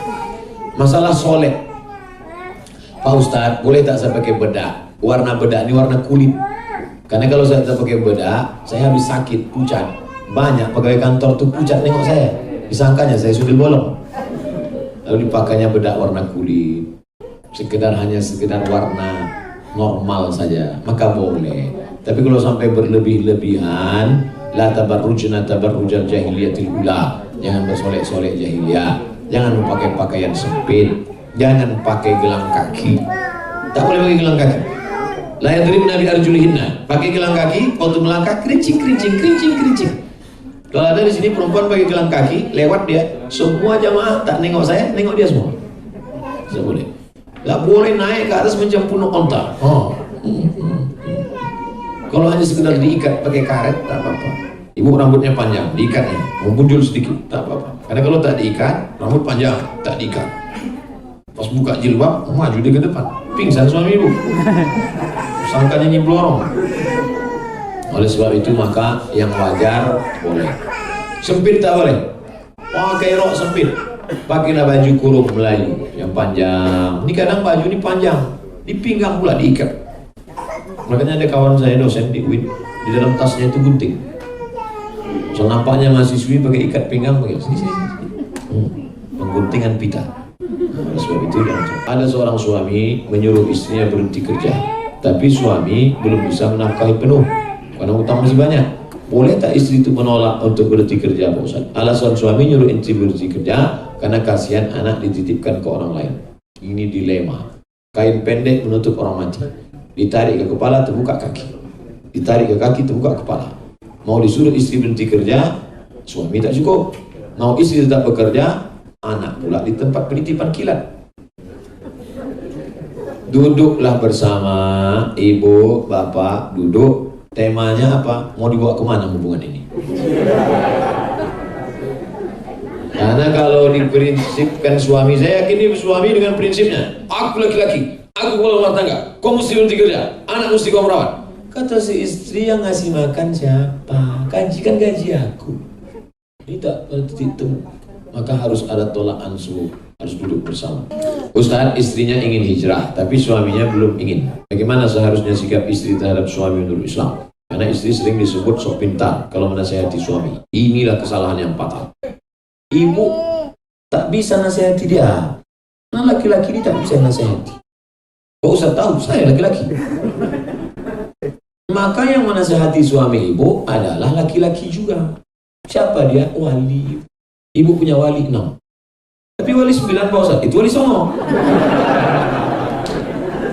Masalah solek. Pak Ustadz, boleh tak saya pakai bedak? Warna bedak ini warna kulit. Karena kalau saya tak pakai bedak, saya habis sakit, pucat. Banyak pegawai kantor tuh pucat nengok saya. Disangkanya saya sudah bolong. Lalu dipakainya bedak warna kulit. Hanya sekedar warna normal saja, maka boleh. Tapi kalau sampai berlebih-lebihan, la tabarrujna tabarrujal jahiliyatil ula. Jangan bersolek-solek jahiliyah. Jangan pakai pakaian sempit. Jangan pakai gelang kaki. Tak boleh pakai gelang kaki. La yadribna bi arjulihinna. Pakai gelang kaki, waktu melangkah kerincing. Kalau ada di sini perempuan pakai gelang kaki, lewat dia, semua jamaah tak nengok saya, nengok dia semua. Tak boleh. Tak boleh naik ke atas macam punuk onta. Kalau hanya sekedar diikat pakai karet, tak apa-apa. Ibu rambutnya panjang, diikatnya, membunjul sedikit, tak apa-apa. Karena kalau tak diikat, rambut panjang, tak diikat. Pas buka jilbab, maju dia ke depan. Pingsan suami ibu. Sangkanya nyiblorong. Oleh sebab itu maka yang wajar boleh. Sempit tak boleh. Pakai rok sempit. Pakailah baju kurung Melayu yang panjang. Ini kadang baju ini panjang, di pinggang pula diikat. Makanya ada kawan saya dosen di UIN, di dalam tasnya itu gunting. So nampaknya mahasiswi pakai ikat pinggang pakai sini. Pengguntingan pita. Oleh sebab itu ada seorang suami menyuruh istrinya berhenti kerja, tapi suami belum bisa menafkahi penuh karena utang masih banyak. Boleh tak istri itu menolak untuk berhenti kerja, Pak Ustaz? Alasan suami nyuruh istri berhenti kerja karena kasihan anak dititipkan ke orang lain. Ini dilema. Kain pendek menutup orang mati. Ditarik ke kepala, terbuka kaki. Ditarik ke kaki, terbuka kepala. Mau disuruh istri berhenti kerja, suami tak cukup. Mau istri tetap bekerja, anak pula di tempat penitipan kilat. Duduklah bersama ibu, bapak, duduk. Temanya apa? Mau dibawa kemana hubungan ini? Karena kalau diprinsipkan suami, saya yakin ini suami dengan prinsipnya, aku laki-laki, aku kepala rumah tangga, kau mesti berhenti kerja, anak mesti kau merawat. Kata si istri, yang ngasih makan siapa? Gaji kan gaji aku. Ini tak bertitik. Maka harus ada tolak ansur, harus duduk bersama. Ustaz, istrinya ingin hijrah, tapi suaminya belum ingin. Bagaimana seharusnya sikap istri terhadap suami menurut Islam? Karena istri sering disebut sok pintar kalau menasihati suami. Inilah kesalahan yang fatal. Ibu tak bisa nasihati dia. Nah, laki-laki ini tak bisa nasihati. Kok Ustaz tahu? Saya laki-laki. Maka yang menasihati suami ibu adalah laki-laki juga. Siapa dia? Wali. Ibu punya wali 6. Tapi wali 9 Pak Ustaz, itu wali songo.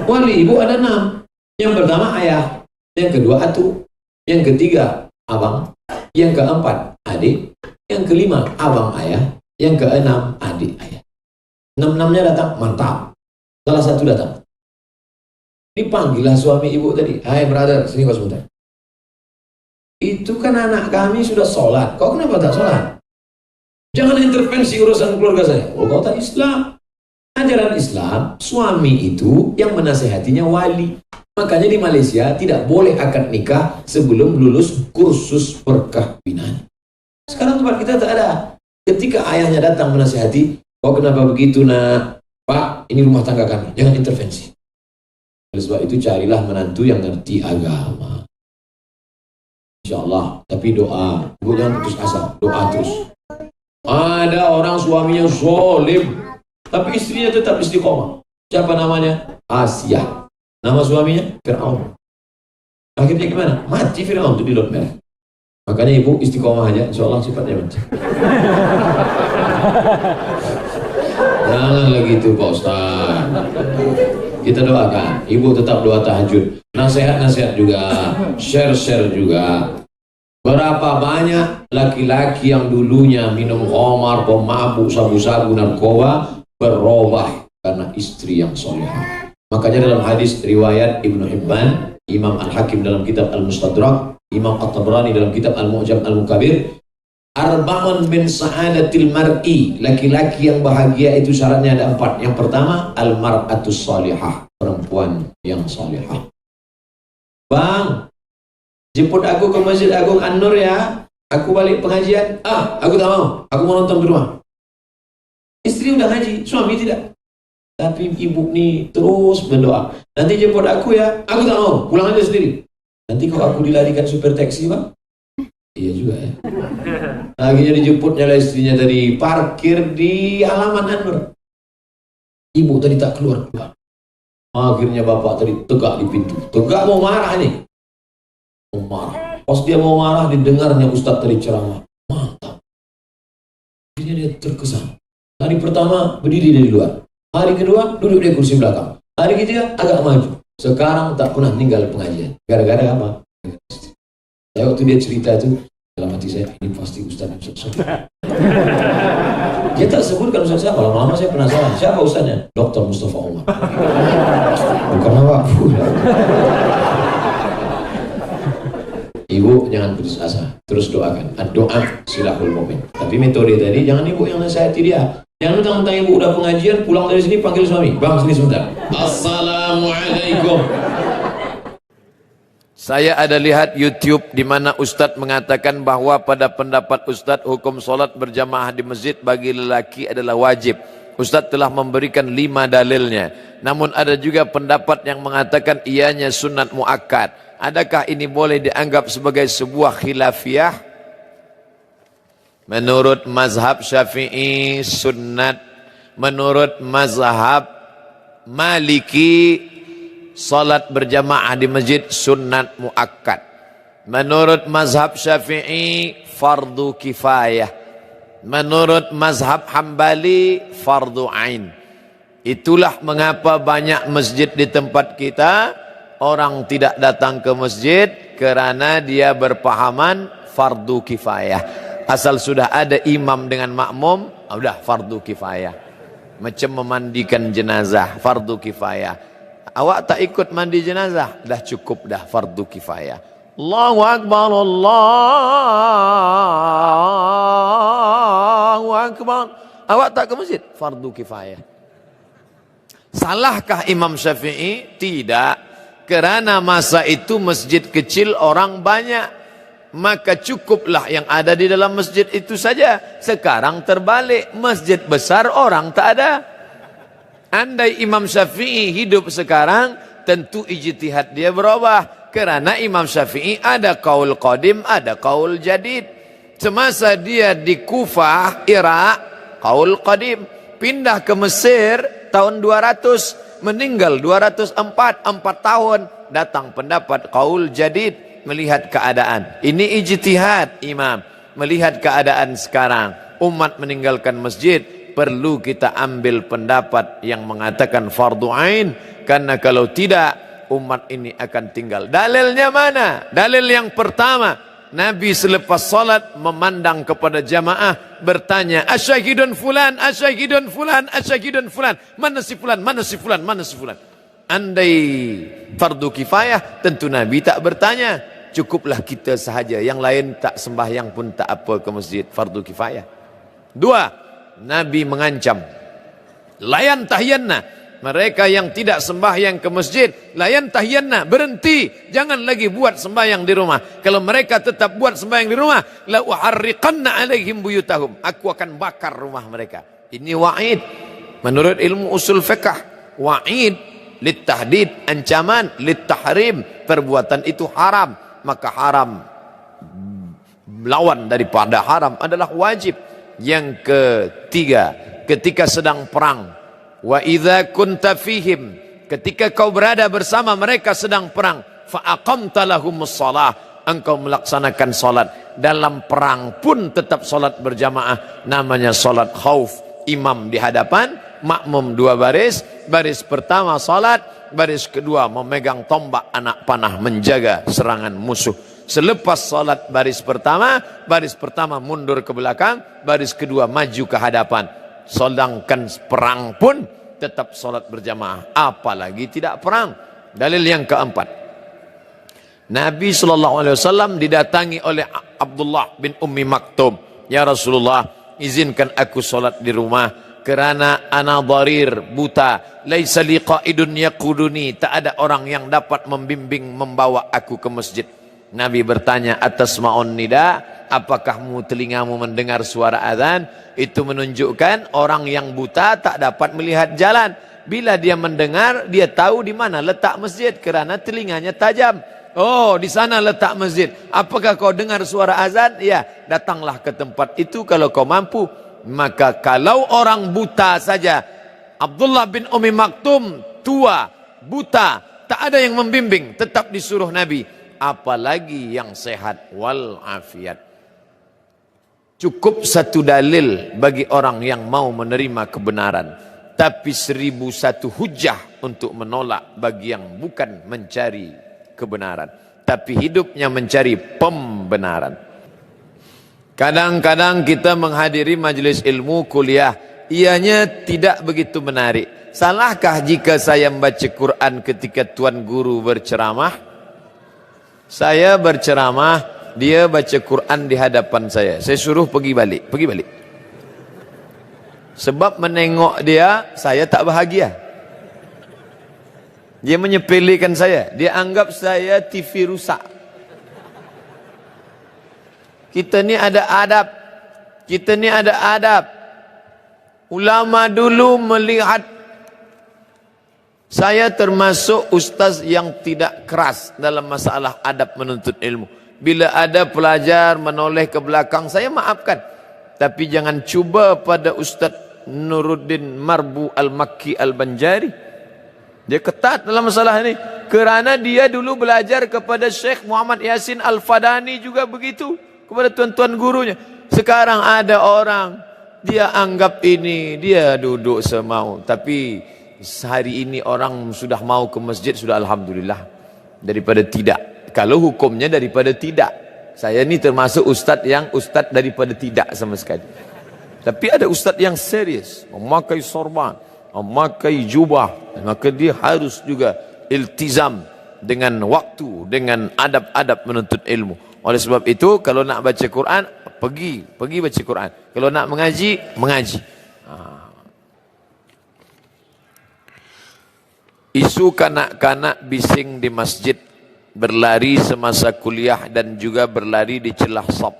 Wali ibu ada 6. Yang pertama ayah, yang kedua atu, yang ketiga abang, yang keempat adik, yang kelima abang ayah, yang keenam adik ayah. 6-6-nya datang, mantap. Salah satu datang. Dipanggillah suami ibu tadi. Hai brother, sini kau sebentar. Itu kan anak kami sudah sholat, kau kenapa tak sholat? Jangan intervensi urusan keluarga saya. Oh, kau tak Islam. Ajaran Islam, suami itu yang menasehatinya wali. Makanya di Malaysia tidak boleh akad nikah sebelum lulus kursus perkahwinan. Sekarang tempat kita tak ada. Ketika ayahnya datang menasehati, kau kenapa begitu nak? Pak, ini rumah tangga kami, jangan intervensi. Oleh sebab itu carilah menantu yang ngerti agama. Insya Allah. Tapi doa, jangan putus asa, doa terus. Ada orang suaminya zolim, tapi istrinya tetap istiqomah. Siapa namanya? Asia. Nama suaminya Fir'aun. Akhirnya gimana? Mati Fir'aun itu di Laut Merah. Makanya ibu istiqomah aja, insya Allah sifatnya mati. Jangan lagi itu Pak Ustaz. Kita doakan, ibu tetap doa tahajud. Nasihat-nasihat juga, share-share juga. Berapa banyak laki-laki yang dulunya minum khamar, pemabuk, sabu-sabu, narkoba, berubah karena istri yang solehah. Makanya dalam hadis riwayat Ibnu Hibban, Imam Al-Hakim dalam kitab Al-Mustadrak, Imam At-Tabrani dalam kitab Al-Mu'jam Al-Mukabir, arba'un min sa'adatil mar'i, laki-laki yang bahagia itu syaratnya ada 4. Yang pertama, al-mar'atus salihah, perempuan yang salihah. Bang, jemput aku ke Masjid Agung An-Nur ya. Aku balik pengajian. Aku tak mau. Aku mau nonton di rumah. Istri udah ngaji, suami tidak. Tapi ibu nih terus berdoa. Nanti jemput aku ya. Aku tak mau. Pulang aja sendiri. Nanti kalau aku dilarikan super taksi, Bang. Iya juga ya. Akhirnya dijemputnya lah istrinya tadi. Parkir di halaman An-Nur. Ibu tadi tak keluar. Akhirnya bapak tadi tegak di pintu. Tegak mau marah nih. marah. Pas dia mau marah, didengarnya Ustadz tadi ceramah. Mantap. Akhirnya dia terkesan. Hari pertama berdiri dari luar. Hari kedua duduk di kursi belakang. Hari ketiga agak maju. Sekarang tak pernah tinggal pengajian. Gara-gara apa? Saya waktu dia cerita itu, dalam hati saya, ini pasti Ustadz. Dia tak sebutkan Ustadz siapa. Lama-lama saya penasaran. Siapa Ustadznya? Dr. Mustafa Umar. Bukan apa. Ibu jangan putus asa, terus doakan. Doa silahul mu'min. Tapi metode tadi jangan ibu yang nasihati dia. Jangan mentang-mentang ibu udah pengajian, pulang dari sini panggil suami. Bang, sini sebentar. Assalamualaikum. Saya ada lihat YouTube di mana Ustadz mengatakan bahwa pada pendapat Ustadz hukum solat berjamaah di masjid bagi lelaki adalah wajib. Ustadz telah memberikan 5 dalilnya. Namun ada juga pendapat yang mengatakan ianya sunat muakkad. Adakah ini boleh dianggap sebagai sebuah khilafiyah? Menurut mazhab Syafi'i sunnat. Menurut mazhab Maliki salat berjamaah di masjid sunnat muakkad. Menurut mazhab Syafi'i fardu kifayah. Menurut mazhab Hambali fardu ain. Itulah mengapa banyak masjid di tempat kita orang tidak datang ke masjid kerana dia berpahaman fardu kifayah. Asal sudah ada imam dengan makmum, sudah fardu kifayah. Macam memandikan jenazah, fardu kifayah. Awak tak ikut mandi jenazah, dah cukup dah fardu kifayah. Allahu Akbar, Allahu Akbar. Awak tak ke masjid, fardu kifayah. Salahkah Imam Syafi'i? Tidak. Kerana masa itu masjid kecil orang banyak. Maka cukuplah yang ada di dalam masjid itu saja. Sekarang terbalik. Masjid besar orang tak ada. Andai Imam Syafi'i hidup sekarang, tentu ijtihad dia berubah. Kerana Imam Syafi'i ada qaul qadim, ada qaul jadid. Semasa dia di Kufah, Irak, qaul qadim. Pindah ke Mesir tahun 200, meninggal 204, 4 tahun. Datang pendapat qaul jadid, melihat keadaan. Ini ijtihad imam. Melihat keadaan sekarang, umat meninggalkan masjid, perlu kita ambil pendapat yang mengatakan fardu ain. Karena kalau tidak, umat ini akan tinggal. Dalilnya mana? Dalil yang pertama, Nabi selepas salat memandang kepada jamaah, bertanya, asyahidun fulan, asyahidun fulan, asyahidun fulan. Mana si fulan, mana si fulan, mana si fulan. Andai fardu kifayah, tentu Nabi tak bertanya. Cukuplah kita sahaja, yang lain tak sembahyang pun tak apa ke masjid, fardu kifayah. 2, Nabi mengancam, layan tahyanna, mereka yang tidak sembahyang ke masjid, layan tahyanna, berhenti, jangan lagi buat sembahyang di rumah. Kalau mereka tetap buat sembahyang di rumah, la uharriqanna alaihim buyutahum, aku akan bakar rumah mereka. Ini wa'id menurut ilmu usul fiqh. Wa'id litahdid, ancaman, litahrim, perbuatan itu haram, maka haram lawan daripada haram adalah wajib. Yang ketiga, ketika sedang perang, wa idza kunta fihim, ketika kau berada bersama mereka sedang perang, fa aqamta lahumus shalah, engkau melaksanakan salat. Dalam perang pun tetap salat berjamaah, namanya salat khauf. Imam di hadapan, makmum 2 baris, baris pertama salat, baris kedua memegang tombak anak panah menjaga serangan musuh. Selepas salat baris pertama mundur ke belakang, baris kedua maju ke hadapan. Sedangkan perang pun tetap salat berjamaah, apalagi tidak perang. Dalil yang keempat, Nabi SAW didatangi oleh Abdullah bin Ummi Maktum. Ya Rasulullah, izinkan aku salat di rumah kerana ana dharir, buta, laisa li qaidun yaquduni, tak ada orang yang dapat membimbing membawa aku ke masjid. Nabi bertanya, atasma'un nida, apakah telingamu mendengar suara azan? Itu menunjukkan orang yang buta tak dapat melihat jalan. Bila dia mendengar, dia tahu di mana letak masjid kerana telinganya tajam. Oh, di sana letak masjid. Apakah kau dengar suara azan? Ya, datanglah ke tempat itu kalau kau mampu. Maka kalau orang buta saja, Abdullah bin Ummi Maktum tua, buta, tak ada yang membimbing, tetap disuruh Nabi, apalagi yang sehat wal afiat. Cukup satu dalil bagi orang yang mau menerima kebenaran, tapi 1001 hujah untuk menolak bagi yang bukan mencari kebenaran, tapi hidupnya mencari pembenaran. Kadang-kadang kita menghadiri majelis ilmu kuliah, ianya tidak begitu menarik. Salahkah jika saya membaca Quran ketika tuan guru berceramah? Saya berceramah, dia baca Quran di hadapan saya. Saya suruh pergi balik. Sebab menengok dia, saya tak bahagia. Dia menyepelekan saya. Dia anggap saya TV rusak. Kita ni ada adab. Ulama dulu melihat saya termasuk ustaz yang tidak keras dalam masalah adab menuntut ilmu. Bila ada pelajar menoleh ke belakang, saya maafkan. Tapi jangan cuba pada Ustaz Nuruddin Marbu Al-Makki Al-Banjari. Dia ketat dalam masalah ini. Kerana dia dulu belajar kepada Syekh Muhammad Yasin Al-Fadani juga begitu. Kepada tuan-tuan gurunya. Sekarang ada orang, dia anggap ini, dia duduk semau. Tapi hari ini orang sudah mau ke masjid, sudah Alhamdulillah. Daripada tidak. Kalau hukumnya daripada tidak. Saya ni termasuk ustaz yang ustaz daripada tidak sama sekali. Tapi ada ustaz yang serius. Memakai sorban, memakai jubah. Maka dia harus juga iltizam dengan waktu, dengan adab-adab menuntut ilmu. Oleh sebab itu, kalau nak baca Quran, pergi baca Quran. Kalau nak mengaji. Isu kanak-kanak bising di masjid, berlari semasa kuliah dan juga berlari di celah saf.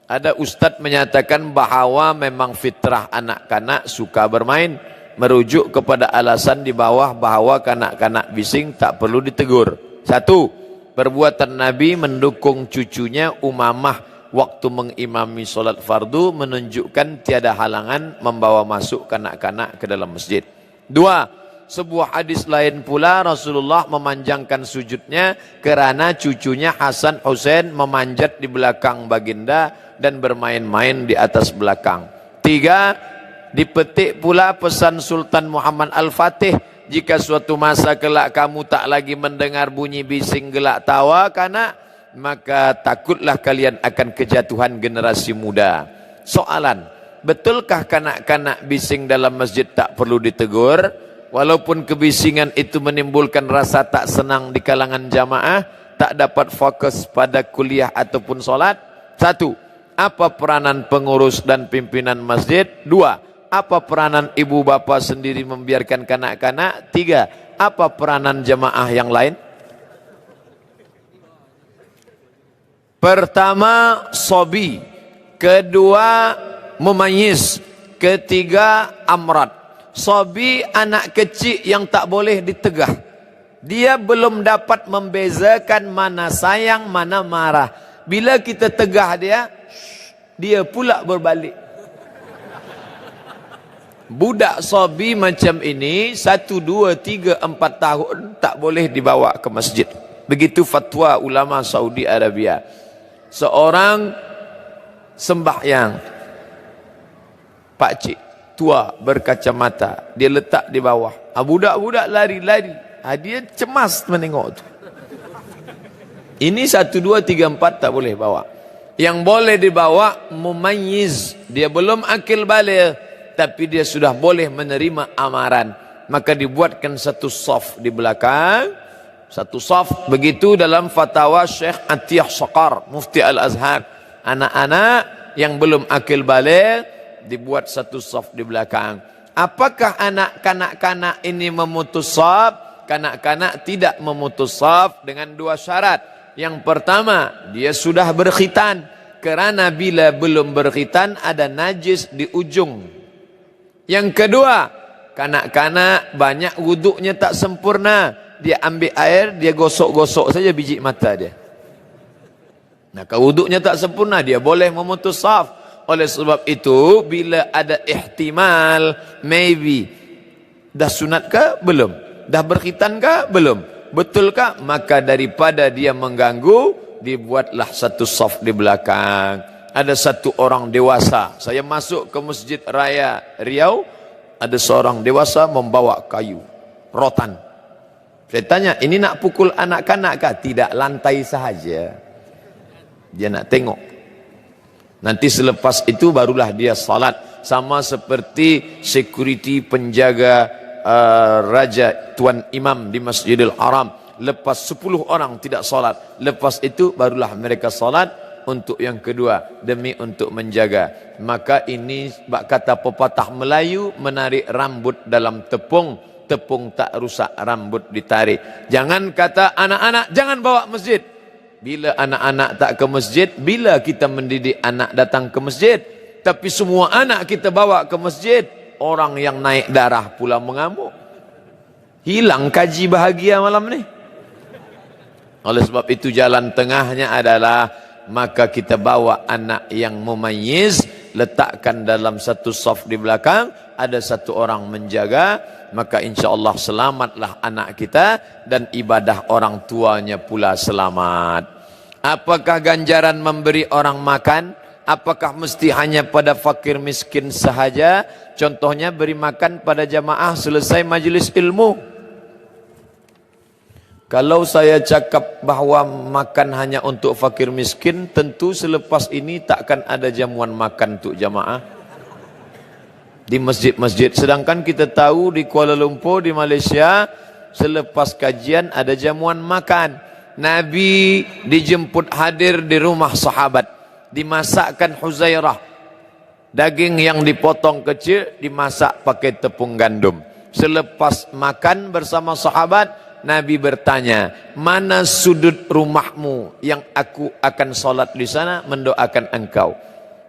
Ada ustaz menyatakan bahawa memang fitrah anak-kanak suka bermain, merujuk kepada alasan di bawah bahawa kanak-kanak bising tak perlu ditegur. 1. Perbuatan Nabi mendukung cucunya Umamah waktu mengimami solat fardu menunjukkan tiada halangan membawa masuk kanak-kanak ke dalam masjid. 2. Sebuah hadis lain pula Rasulullah memanjangkan sujudnya kerana cucunya Hasan Husain memanjat di belakang baginda dan bermain-main di atas belakang. 3. Dipetik pula pesan Sultan Muhammad Al-Fatih, jika suatu masa kelak kamu tak lagi mendengar bunyi bising gelak tawa kanak, maka takutlah kalian akan kejatuhan generasi muda. Soalan, betulkah kanak-kanak bising dalam masjid tak perlu ditegur? Walaupun kebisingan itu menimbulkan rasa tak senang di kalangan jamaah, tak dapat fokus pada kuliah ataupun solat. 1. Apa peranan pengurus dan pimpinan masjid? 2. Apa peranan ibu bapa sendiri membiarkan kanak-kanak? 3. Apa peranan jamaah yang lain? Pertama, sobi. Kedua, mumayyiz. Ketiga, amrad. Sobi, anak kecil yang tak boleh ditegah. Dia belum dapat membezakan mana sayang, mana marah. Bila kita tegah dia pula berbalik. Budak sobi macam ini 1, 2, 3, 4 tahun tak boleh dibawa ke masjid. Begitu fatwa ulama Saudi Arabia. Seorang sembahyang, pakcik tua berkacamata, dia letak di bawah. Budak-budak lari-lari. Dia cemas menengok tu. Ini 1, 2, 3, 4 tak boleh bawa. Yang boleh dibawa mumayyiz. Dia belum akil baligh, tapi dia sudah boleh menerima amaran. Maka dibuatkan satu saf di belakang. Satu saf. Begitu dalam fatwa Syekh Atiyah Saqar, Mufti Al-Azhar. Anak-anak yang belum akil baligh dibuat satu saf di belakang. Apakah anak kanak-kanak ini memutus saf? Kanak-kanak tidak memutus saf dengan 2 syarat. Yang pertama, dia sudah berkhitan. Kerana bila belum berkhitan ada najis di ujung. Yang kedua, kanak-kanak banyak wuduknya tak sempurna. Dia ambil air, dia gosok-gosok saja biji mata dia. Nah, kalau wuduknya tak sempurna, dia boleh memutus saf. Oleh sebab itu, bila ada ihtimal, maybe dah sunat ke? Belum. Dah berkhitan ke? Belum. Betulkah? Maka daripada dia mengganggu, dibuatlah satu saf di belakang. Ada satu orang dewasa. Saya masuk ke Masjid Raya Riau, ada seorang dewasa membawa kayu, rotan. Saya tanya, ini nak pukul anak-anak kah? Tidak, lantai sahaja. Dia nak tengok. Nanti selepas itu barulah dia salat. Sama seperti security penjaga raja tuan imam di Masjidil Haram. Lepas 10 orang tidak salat, lepas itu barulah mereka salat untuk yang kedua, demi untuk menjaga. Maka ini kata pepatah Melayu, menarik rambut dalam tepung, tepung tak rusak rambut ditarik. Jangan kata anak-anak jangan bawa masjid. Bila anak-anak tak ke masjid, bila kita mendidik anak datang ke masjid? Tapi semua anak kita bawa ke masjid, orang yang naik darah pula mengamuk. Hilang kaji bahagia malam ni. Oleh sebab itu jalan tengahnya adalah, maka kita bawa anak yang mumayyiz, letakkan dalam satu saf di belakang, ada satu orang menjaga, maka insya-Allah selamatlah anak kita dan ibadah orang tuanya pula selamat. Apakah ganjaran memberi orang makan? Apakah mesti hanya pada fakir miskin sahaja? Contohnya beri makan pada jamaah selesai majlis ilmu. Kalau saya cakap bahawa makan hanya untuk fakir miskin, tentu selepas ini takkan ada jamuan makan untuk jamaah di masjid-masjid. Sedangkan kita tahu di Kuala Lumpur, di Malaysia, selepas kajian ada jamuan makan. Nabi dijemput hadir di rumah sahabat, dimasakkan Huzairah, daging yang dipotong kecil dimasak pakai tepung gandum. Selepas makan bersama sahabat, Nabi bertanya, mana sudut rumahmu yang aku akan solat di sana mendoakan engkau?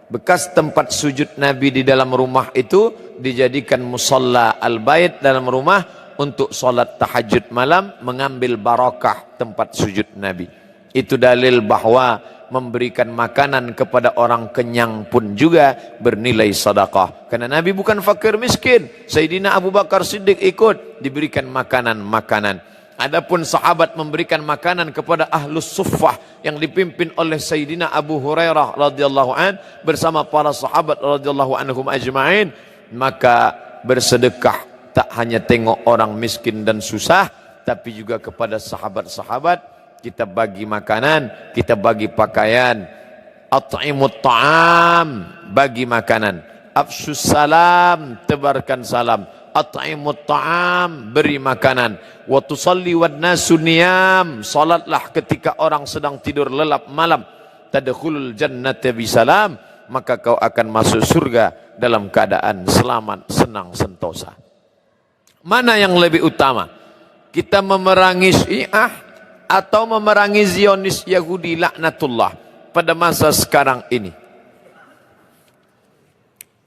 Bekas tempat sujud Nabi di dalam rumah itu dijadikan musalla al-bait dalam rumah untuk solat tahajud malam, mengambil barakah tempat sujud Nabi. Itu dalil bahwa memberikan makanan kepada orang kenyang pun juga bernilai sedekah. Karena Nabi bukan fakir miskin. Sayyidina Abu Bakar Siddiq ikut diberikan makanan-makanan. Adapun sahabat memberikan makanan kepada ahlus suffah yang dipimpin oleh Sayyidina Abu Hurairah radhiyallahu an bersama para sahabat radhiyallahu anhum ajma'in, maka bersedekah tak hanya tengok orang miskin dan susah, tapi juga kepada sahabat-sahabat kita bagi makanan, kita bagi pakaian. At'imut ta'am, bagi makanan. Afshus salam, tebarkan salam. At'imut ta'am, beri makanan. Wa tusalli wan nasu niyam, salatlah ketika orang sedang tidur lelap malam. Tadkhulul jannata bisalam, maka kau akan masuk surga dalam keadaan selamat, senang, sentosa. Mana yang lebih utama? Kita memerangi Syiah atau memerangi Zionis Yahudi laknatullah pada masa sekarang ini?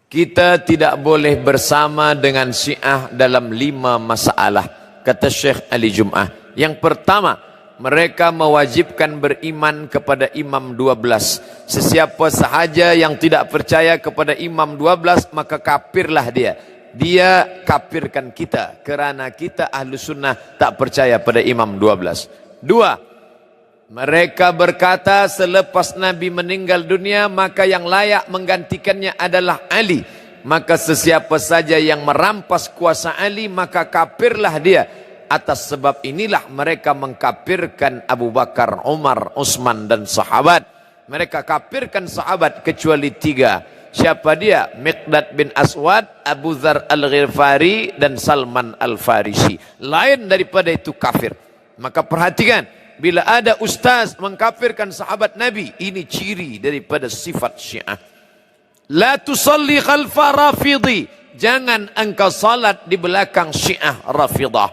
Kita tidak boleh bersama dengan Syiah dalam 5 masalah, kata Syekh Ali Jum'ah. Yang pertama, mereka mewajibkan beriman kepada Imam 12. Sesiapa sahaja yang tidak percaya kepada Imam 12, maka kafirlah dia. Dia kafirkan kita kerana kita ahlu sunnah tak percaya pada Imam 12. 2, mereka berkata selepas Nabi meninggal dunia, maka yang layak menggantikannya adalah Ali. Maka sesiapa saja yang merampas kuasa Ali, maka kafirlah dia. Atas sebab inilah mereka mengkafirkan Abu Bakar, Umar, Utsman dan sahabat. Mereka kafirkan sahabat kecuali 3. Siapa dia? Miqdad bin Aswad, Abu Dzar al-Ghifari dan Salman al-Farisi. Lain daripada itu kafir. Maka perhatikan, bila ada ustaz mengkafirkan sahabat Nabi, ini ciri daripada sifat Syiah. La tusalli khalfa rafidhi, jangan engkau salat di belakang Syiah Rafidah.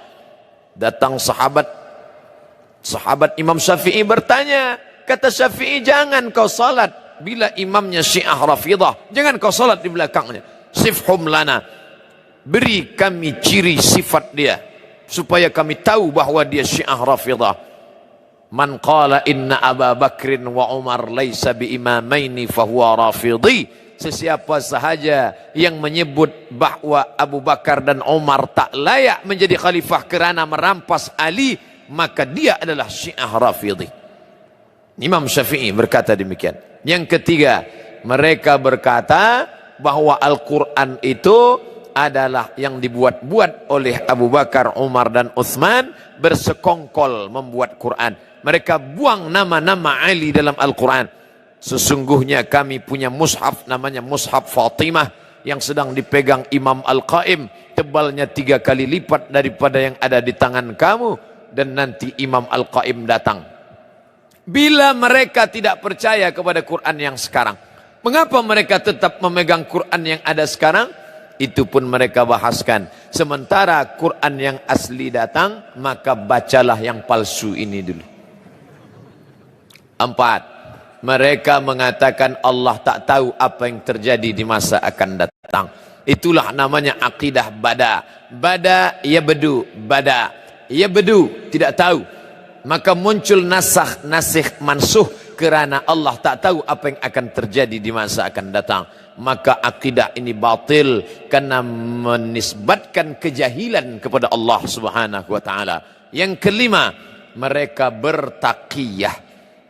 Datang sahabat Imam Syafi'i bertanya, kata Syafi'i, jangan kau salat bila imamnya Syiah Rafidah, jangan kau salat di belakangnya. Sifhum lana, beri kami ciri sifat dia supaya kami tahu bahawa dia Syiah Rafidah. Man qala inna Abu Bakrin wa Umar laisa bi imamaini fahuwa rafidhi. Sesiapa sahaja yang menyebut bahawa Abu Bakar dan Umar tak layak menjadi khalifah kerana merampas Ali, maka dia adalah Syiah Rafidhi. Imam Syafi'i berkata demikian. Yang ketiga, mereka berkata bahwa Al-Quran itu adalah yang dibuat-buat oleh Abu Bakar, Umar dan Utsman, bersekongkol membuat Quran. Mereka buang nama-nama Ali dalam Al-Quran. Sesungguhnya kami punya mushaf namanya Mushaf Fatimah yang sedang dipegang Imam Al-Qaim, tebalnya 3 kali lipat daripada yang ada di tangan kamu, dan nanti Imam Al-Qaim datang. Bila mereka tidak percaya kepada Quran yang sekarang, mengapa mereka tetap memegang Quran yang ada sekarang? Itu pun mereka bahaskan. Sementara Quran yang asli datang, maka bacalah yang palsu ini dulu. 4. Mereka mengatakan Allah tak tahu apa yang terjadi di masa akan datang. Itulah namanya akidah bada. Bada yabdu, bada yabdu, tidak tahu. Maka muncul nasikh mansuh kerana Allah tak tahu apa yang akan terjadi di masa akan datang. Maka akidah ini batil karena menisbatkan kejahilan kepada Allah Subhanahu wa taala. Yang kelima, mereka bertaqiyah.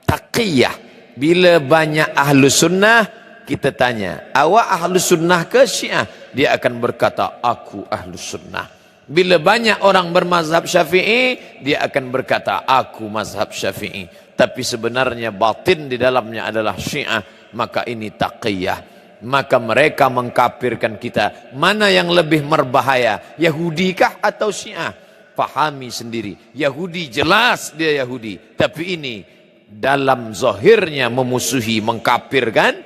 Taqiyah. Bila banyak ahlu sunnah, kita tanya, awak ahlu sunnah ke Syiah? Dia akan berkata, aku ahlu sunnah. Bila banyak orang bermazhab Syafi'i, dia akan berkata, aku mazhab Syafi'i. Tapi sebenarnya batin di dalamnya adalah Syiah. Maka ini taqiyah. Maka mereka mengkafirkan kita. Mana yang lebih berbahaya, Yahudi kah atau Syiah? Fahami sendiri. Yahudi jelas dia Yahudi, tapi ini dalam zahirnya memusuhi, mengkafirkan,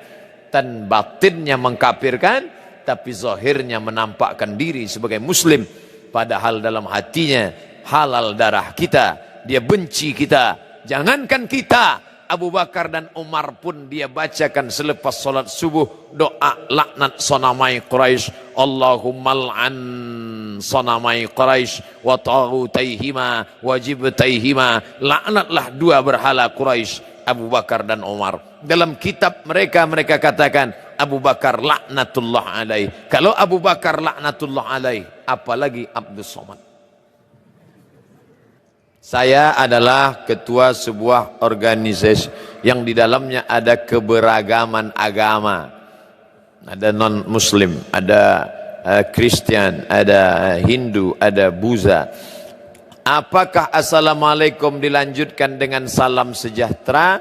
dan batinnya mengkafirkan, tapi zahirnya menampakkan diri sebagai muslim, padahal dalam hatinya halal darah kita, dia benci kita. Jangankan kita, Abu Bakar dan Umar pun dia bacakan selepas solat subuh doa laknat sonamai Quraisy. Allahumma al'an sonamai Quraisy wa taghutaihima wa jibtaihima. Laknatlah 2 berhala Quraisy, Abu Bakar dan Umar. Dalam kitab mereka katakan Abu Bakar laknatullah alaih. Kalau Abu Bakar laknatullah alaih, apalagi Abdus Somad. Saya adalah ketua sebuah organisasi yang di dalamnya ada keberagaman agama. Ada non-muslim, ada Kristen, ada Hindu, ada Buddha. Apakah assalamualaikum dilanjutkan dengan salam sejahtera?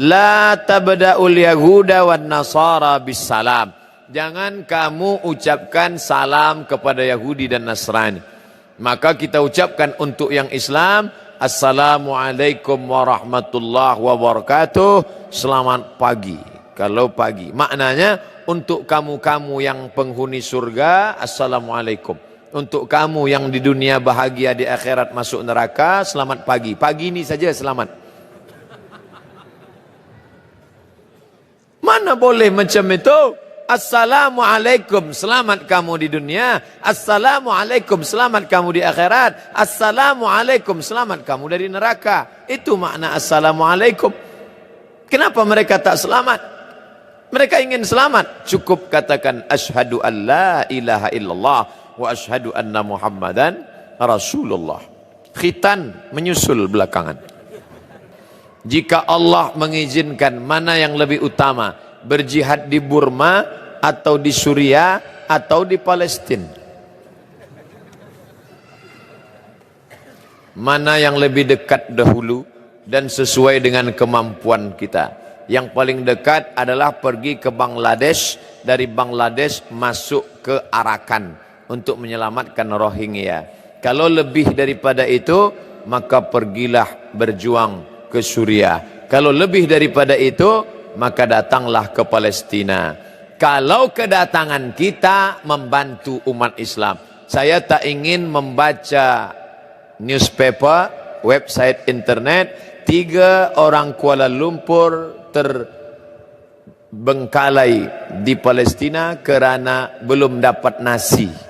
La tabda'ul yahuda wan nasara bis salam. Jangan kamu ucapkan salam kepada Yahudi dan Nasrani. Maka kita ucapkan untuk yang Islam, Assalamualaikum warahmatullahi wabarakatuh. Selamat pagi. Kalau pagi, maknanya untuk kamu-kamu yang penghuni surga, Assalamualaikum. Untuk kamu yang di dunia bahagia, di akhirat masuk neraka, selamat pagi. Pagi ini saja selamat. Mana boleh macam itu? Assalamualaikum, selamat kamu di dunia. Assalamualaikum, selamat kamu di akhirat. Assalamualaikum, selamat kamu dari neraka. Itu makna assalamualaikum. Kenapa mereka tak selamat? Mereka ingin selamat. Cukup katakan asyhadu an la ilaha illallah wa asyhadu anna muhammadan rasulullah. Khitan menyusul belakangan. Jika Allah mengizinkan, mana yang lebih utama? Berjihad di Burma atau di Suriah atau di Palestina? Mana yang lebih dekat dahulu dan sesuai dengan kemampuan kita? Yang paling dekat adalah pergi ke Bangladesh, dari Bangladesh masuk ke Arakan untuk menyelamatkan Rohingya. Kalau lebih daripada itu, maka pergilah berjuang ke Suriah. Kalau lebih daripada itu, maka datanglah ke Palestina. Kalau kedatangan kita membantu umat Islam. Saya tak ingin membaca newspaper, website internet, 3 orang Kuala Lumpur terbengkalai di Palestina kerana belum dapat nasi.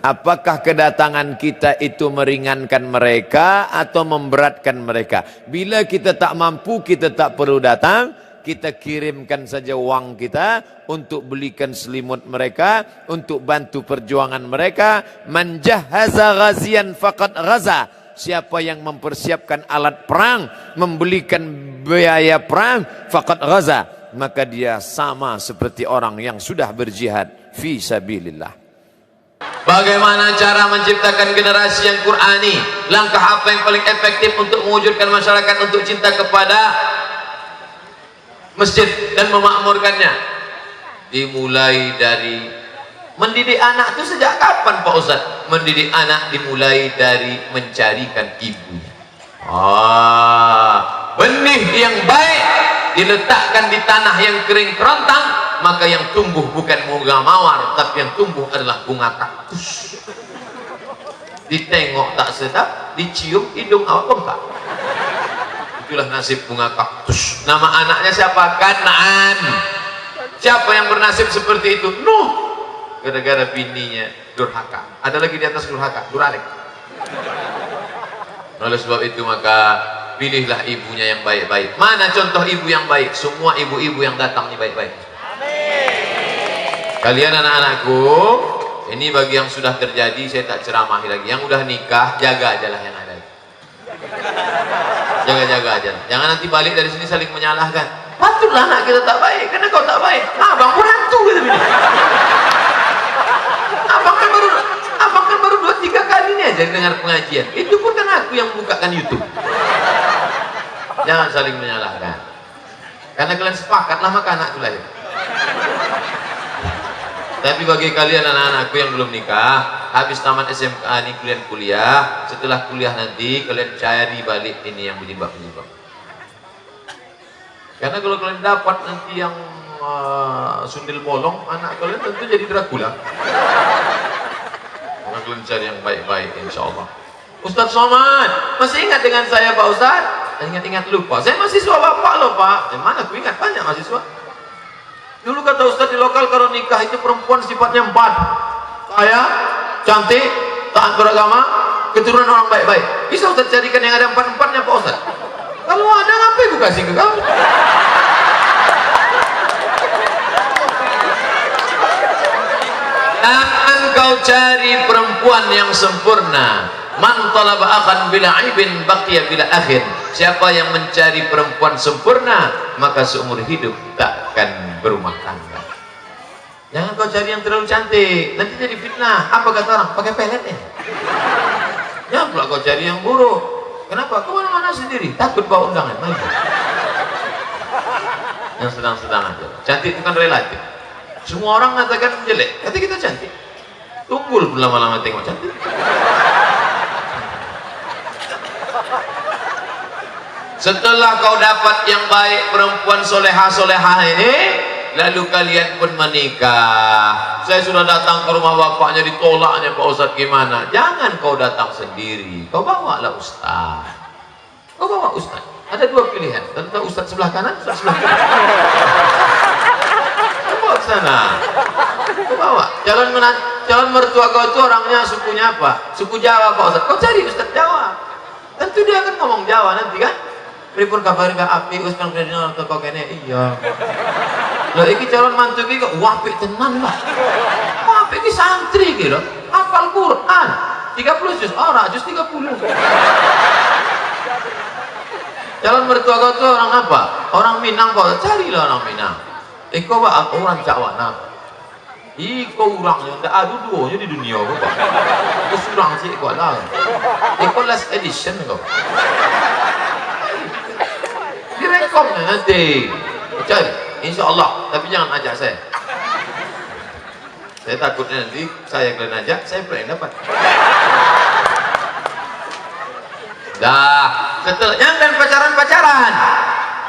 Apakah kedatangan kita itu meringankan mereka atau memberatkan mereka? Bila kita tak mampu, kita tak perlu datang. Kita kirimkan saja wang kita untuk belikan selimut mereka, untuk bantu perjuangan mereka. Man jahaza ghazian faqad ghaza. siapa yang mempersiapkan alat perang, membelikan biaya perang, faqad ghaza, maka dia sama seperti orang yang sudah berjihad fi sabilillah. Bagaimana cara menciptakan generasi yang Qurani? Langkah apa yang paling efektif untuk mewujudkan masyarakat untuk cinta kepada masjid dan memakmurkannya? Dimulai dari mendidik anak itu sejak kapan Pak Ustaz? Mendidik anak dimulai dari mencarikan ibunya. Benih yang baik diletakkan di tanah yang kering kerontang, maka yang tumbuh bukan bunga mawar, tapi yang tumbuh adalah bunga kaktus. Ditengok tak sedap, dicium hidung awak bengkak. Itulah nasib bunga kaktus. Nama anaknya siapa? Kanaan. Siapa yang bernasib seperti itu? Nuh. Gara-gara bininya durhaka. Ada lagi di atas durhaka, durhalik. Oleh sebab itu maka pilihlah ibunya yang baik-baik. Mana contoh ibu yang baik? Semua ibu-ibu yang datang ini baik-baik. Kalian anak-anakku, ini bagi yang sudah terjadi saya tak ceramahi lagi. Yang udah nikah, jaga aja lah yang ada. Jaga-jaga aja. Jangan nanti balik dari sini saling menyalahkan. Patutlah anak kita tak baik, karena kau tak baik. Abang pun hantu gitu. Abang kan baru 2-3 kali ini aja dengar pengajian. Itu pun kan aku yang bukakan YouTube. Jangan saling menyalahkan. Karena kalian sepakatlah maka anak itu lahir. Tapi bagi kalian anak-anakku yang belum nikah, habis tamat SMA ini kalian kuliah, setelah kuliah nanti kalian cari balik ini yang penyebab-penyebab. Karena kalau kalian dapat nanti yang sundel bolong, anak kalian tentu jadi Dracula. Maka kalian cari yang baik-baik, insya Allah. Ustaz Somad, masih ingat dengan saya Pak Ustaz? Ingat-ingat lupa. Saya mahasiswa Bapak loh Pak. Mana aku ingat banyak mahasiswa. Dulu kata Ustaz di lokal kalau nikah itu perempuan sifatnya 4. Kaya, cantik, taat beragama, keturunan orang baik-baik. Bisa Ustaz carikan yang ada 4-4-nya Pak Ustaz? Kalau ada ngapain aku kasih ke kamu? Jangan kau cari perempuan yang sempurna. Man talaba akhan bila aibin baqiya bila akhir. Siapa yang mencari perempuan sempurna, maka seumur hidup takkan berumah tangga. Jangan kau cari yang terlalu cantik, nanti jadi fitnah. Apa kata orang? Pakai pelet ya. Jangan pula kau cari yang buruk. Kenapa? Kemana-mana sendiri, takut bawa undangan. Yang sedang-sedang aja. Cantik itu kan relatif. Semua orang mengatakan jelek, kata kita cantik. Tunggu lama-lama tengok cantik. Setelah kau dapat yang baik, perempuan soleha-soleha ini, lalu kalian pun menikah. Saya sudah datang ke rumah bapaknya, ditolaknya Pak Ustadz gimana? Jangan kau datang sendiri, kau bawa lah Ustadz. Kau bawa Ustadz. Ada 2 pilihan, tentang Ustadz sebelah kanan, Ustadz sebelah kiri. Kau bawa ke sana. Kau bawa. Calon mertua kau itu orangnya sukunya apa? Suku Jawa Pak Ustadz. Kau cari Ustadz Jawa. Tentu dia akan ngomong Jawa nanti kan? Pripun kabar ka api Ustaz Ferdinand atau kok kene iya. Lha iki calon mantu iki kok apik tenan, Pak. Apik iki santri iki lho. Hafal Quran 30 juz, ora juz 30. Calon mertua kau itu orang apa? Orang Minang kok. Carilah orang Minang. Iko Pak orang Jawa nah. Iko orangnya ndak ada duonya di dunia kok, Pak. Kesurang sih kok lah. Iko last edition kok. Direkomnya nanti cari insya Allah, tapi jangan ajak saya. Saya takutnya nanti saya kalian ajak, saya pernah dapat. Dah, setelah jangan pacaran-pacaran.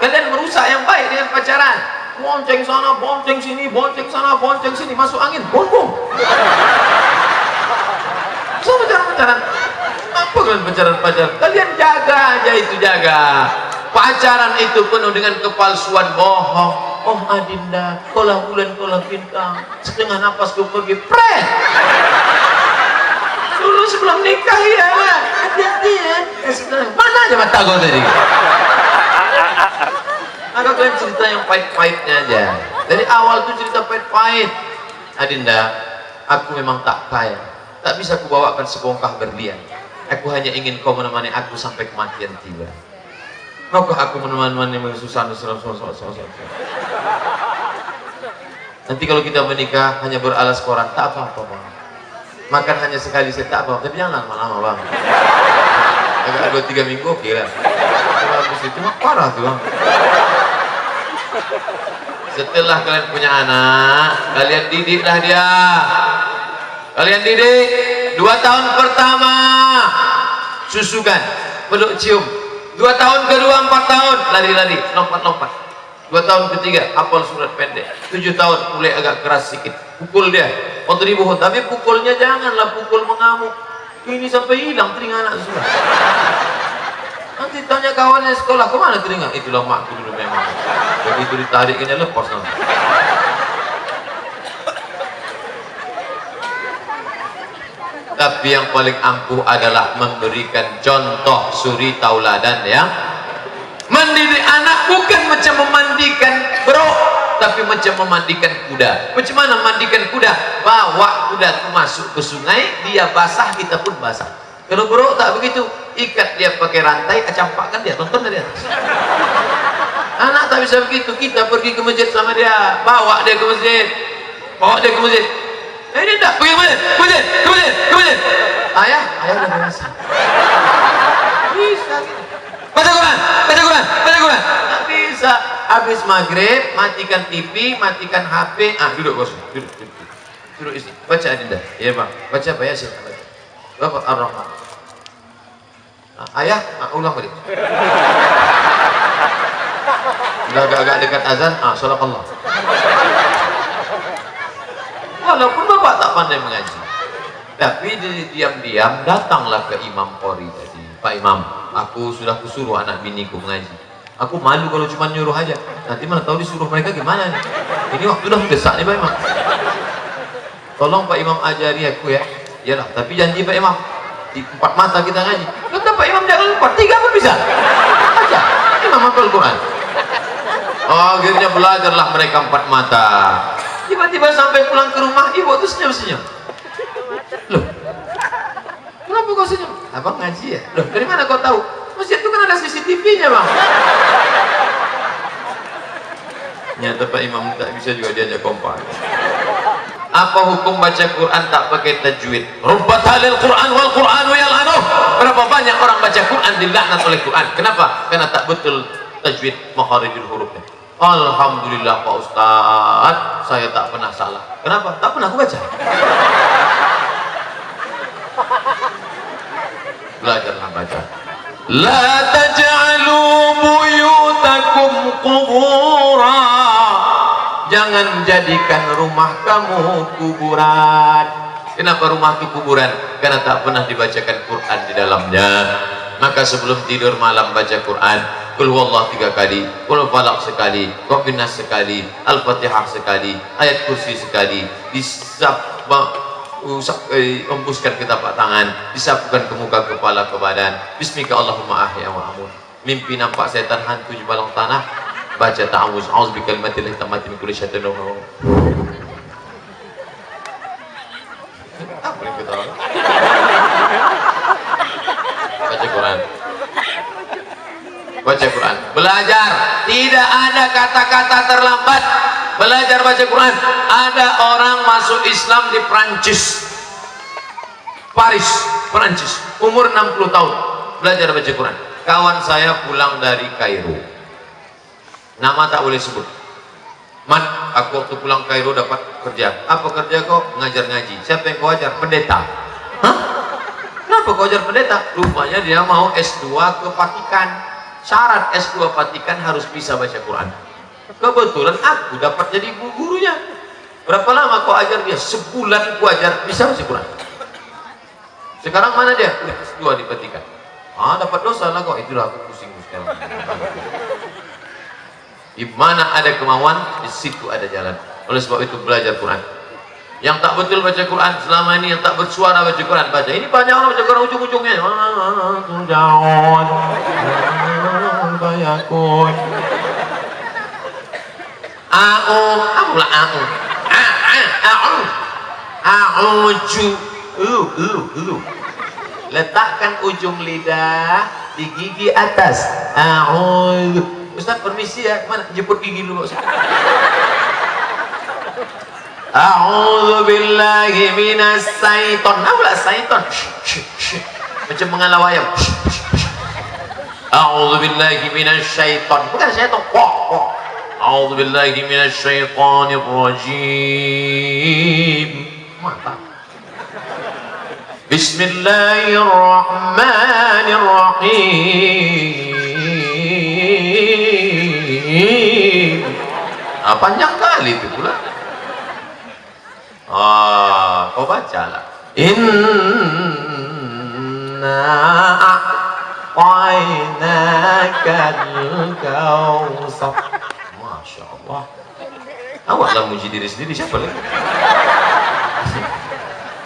Kalian merusak yang baik dengan pacaran. Bonceng sana, bonceng sini, bonceng sana, bonceng sini, masuk angin, bom. So pacaran-pacaran. Apa kalian pacaran-pacaran? Kalian jaga aja itu, jaga. Pacaran itu penuh dengan kepalsuan, bohong. Oh Adinda, kolah bulan, kolah bintang, setengah napas ku pergi, pret. Dulu sebelum nikah ya, hati-hati ya. Mana aja mata kau tadi? Maka kalian cerita yang pahit-pahitnya aja. Dari awal tuh cerita pahit-pahit. Adinda, aku memang tak kaya, tak bisa kubawakan sebongkah berlian. Aku hanya ingin kau menemani aku sampai kematian tiba. Maukah aku menemani susah. Nanti kalau kita menikah hanya beralas koran, tak apa-apa bang. Makan hanya sekali saya tak apa, tapi jangan lama-lama bang. Agak 2-3 minggu kira. Kalau habis itu mah parah tuh bang. Setelah kalian punya anak, kalian didiklah dia. Kalian didik 2 tahun pertama susukan, peluk cium. 2 tahun kedua 4 tahun lari-lari, lompat-lompat. 2 tahun ketiga hafal surat pendek. 7 tahun mulai agak keras sedikit. Pukul dia. Odribuh, tapi pukulnya janganlah pukul mengamuk. Ini sampai hilang telinga anak sudah. Nanti tanya kawannya sekolah, kemana telinga? Itulah makku dulu memang. Begitu ditariknya lepas nanti. Tapi yang paling ampuh adalah memberikan contoh suri tauladan ya. Mendidik anak bukan macam memandikan bro, tapi macam memandikan kuda. Macam mana mandikan kuda? Bawa kuda itu masuk ke sungai, dia basah, kita pun basah. Kalau bro tak begitu, ikat dia pakai rantai, campakkan dia, tonton dari atas. Anak tak bisa begitu. Kita pergi ke masjid sama dia, bawa dia ke masjid, Ini tak pergi ke masjid. Ayah udah biasa. Bisa gitu. Baca Quran. Tak bisa. Habis maghrib, matikan TV, matikan HP. Duduk bos. Duduk isi. Baca Adinda. Iya bang. Baca apa ya sih? Bapak Ar-Rahman. Ayah, ulang balik. Udah agak dekat azan. Salat Allah. Walaupun bapak tak pandai mengaji, tapi diam-diam datanglah ke Imam Qori tadi. Pak Imam, aku sudah kusuruh anak biniku mengaji. Aku malu kalau cuma nyuruh aja. Nanti mana tahu disuruh mereka gimana nih. Ini waktu udah mendesak nih Pak Imam. Tolong Pak Imam ajari aku ya. Iyalah, tapi janji Pak Imam, di 4 mata kita ngaji. Kata Pak Imam jangan 4, 3 pun bisa. Aja. Imam hafal Quran. Akhirnya belajarlah mereka 4 mata. Tiba-tiba sampai pulang ke rumah, ibu tuh senyum-senyum. Loh, kenapa kau senyum? Abang ngaji ya? Loh, dari mana kau tahu? Masjid itu kan ada CCTV-nya bang. Nyata Pak Imam tak bisa juga diajak kompak. Apa hukum baca Quran tak pakai tajwid? Rubbat halil Quran wal Quranu yal'anuh. Berapa banyak orang baca Quran dilaknat oleh Quran? Kenapa? Karena tak betul tajwid makharijul hurufnya. Alhamdulillah Pak Ustaz, saya tak pernah salah. Kenapa? Tak pernah aku baca. Belajarlah baca. La taj'alu buyutakum qubura. Jangan jadikan rumah kamu kuburan. Kenapa rumah itu kuburan? Karena tak pernah dibacakan Quran di dalamnya. Maka sebelum tidur malam baca Quran. Qul huwallahu 3 kali, Qul falaq sekali, Qul nas sekali, Al-Fatihah sekali, ayat kursi sekali, embuskan ke tapak tangan, disapukan ke muka, kepala, ke badan. Bismika Allahumma ahya wa amut. Mimpi nampak setan hantu di balong tanah, baca ta'awuz, a'udzu bikalimatil tammati min kulli syaitanir rajim. Apa yang kita lakukan? Baca Quran. Baca Quran, belajar, tidak ada kata-kata terlambat. Belajar baca Quran. Ada orang masuk Islam di Prancis, Paris, Prancis, umur 60 tahun, belajar baca Quran. Kawan saya pulang dari Kairo, nama tak boleh sebut. Aku waktu pulang Kairo dapat kerja. Apa kerja kau? Ngajar ngaji. Siapa yang kau ajar? Pendeta. Hah? Kenapa kau ajar pendeta? Rupanya dia mau S2 ke Vatikan. Syarat S2 Vatikan harus bisa baca Quran. Kebetulan aku dapat jadi gurunya. Berapa lama kau ajar dia? Sebulan ku ajar, bisa baca Quran. Sekarang mana dia? Udah S2 di Vatikan. Dapat dosa lah kok. Itulah aku pusing sekarang. Di mana ada kemauan, di situ ada jalan. Oleh sebab itu belajar Quran. Yang tak betul baca Quran selama ini, yang tak bersuara baca Quran, baca. Ini banyak orang baca Quran ujung-ujungnya. Bayakun. Apalah A'uju. letakkan ujung lidah di gigi atas. A'udzu. Ustaz permisi ya, mana jemput gigi dulu Ustaz. A'udzu billahi minas syaiton. Apa syaiton? Macam mengalau ayam. A'udzu billahi minasy syaiton. Bukan syaitan. A'udzu billahi minasy syaithanir rajim. Mantap. Bismillahirrahmanirrahim. Panjang kali itu pula. Kau bacalah. Inna a'tainakal kautsar. Masya Allah. Awaklah muji diri sendiri, siapa lagi?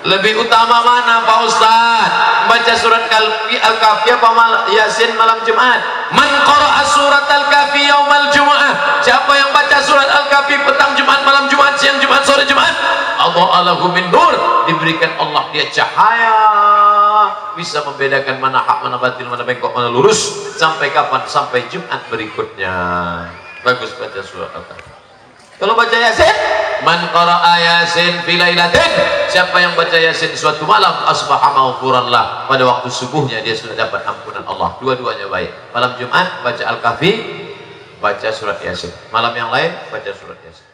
Lebih utama mana Pak Ustaz? Baca surat Al-Kahfi apa Yasin malam Jumat? Man qara'a surat Al-Kahfi yaumal Jumu'ah. Siapa yang baca surat Al-Kahfi petang Jumat, malam Jumat, siang Jumat, sore Jumat? Adha'alahu min nur. Diberikan Allah dia cahaya, bisa membedakan mana hak, mana batil, mana bengkok, mana lurus. Sampai kapan? Sampai Jumat berikutnya. Bagus baca surat Al-Kahfi. Kalau baca Yasin, man qara'a Yasin fi lailatin, siapa yang baca Yasin suatu malam, asbaha maghfuran lah, pada waktu subuhnya dia sudah dapat ampunan Allah. Dua-duanya baik. Malam Jumat baca Al-Kahfi, baca surat Yasin. Malam yang lain baca surat Yasin.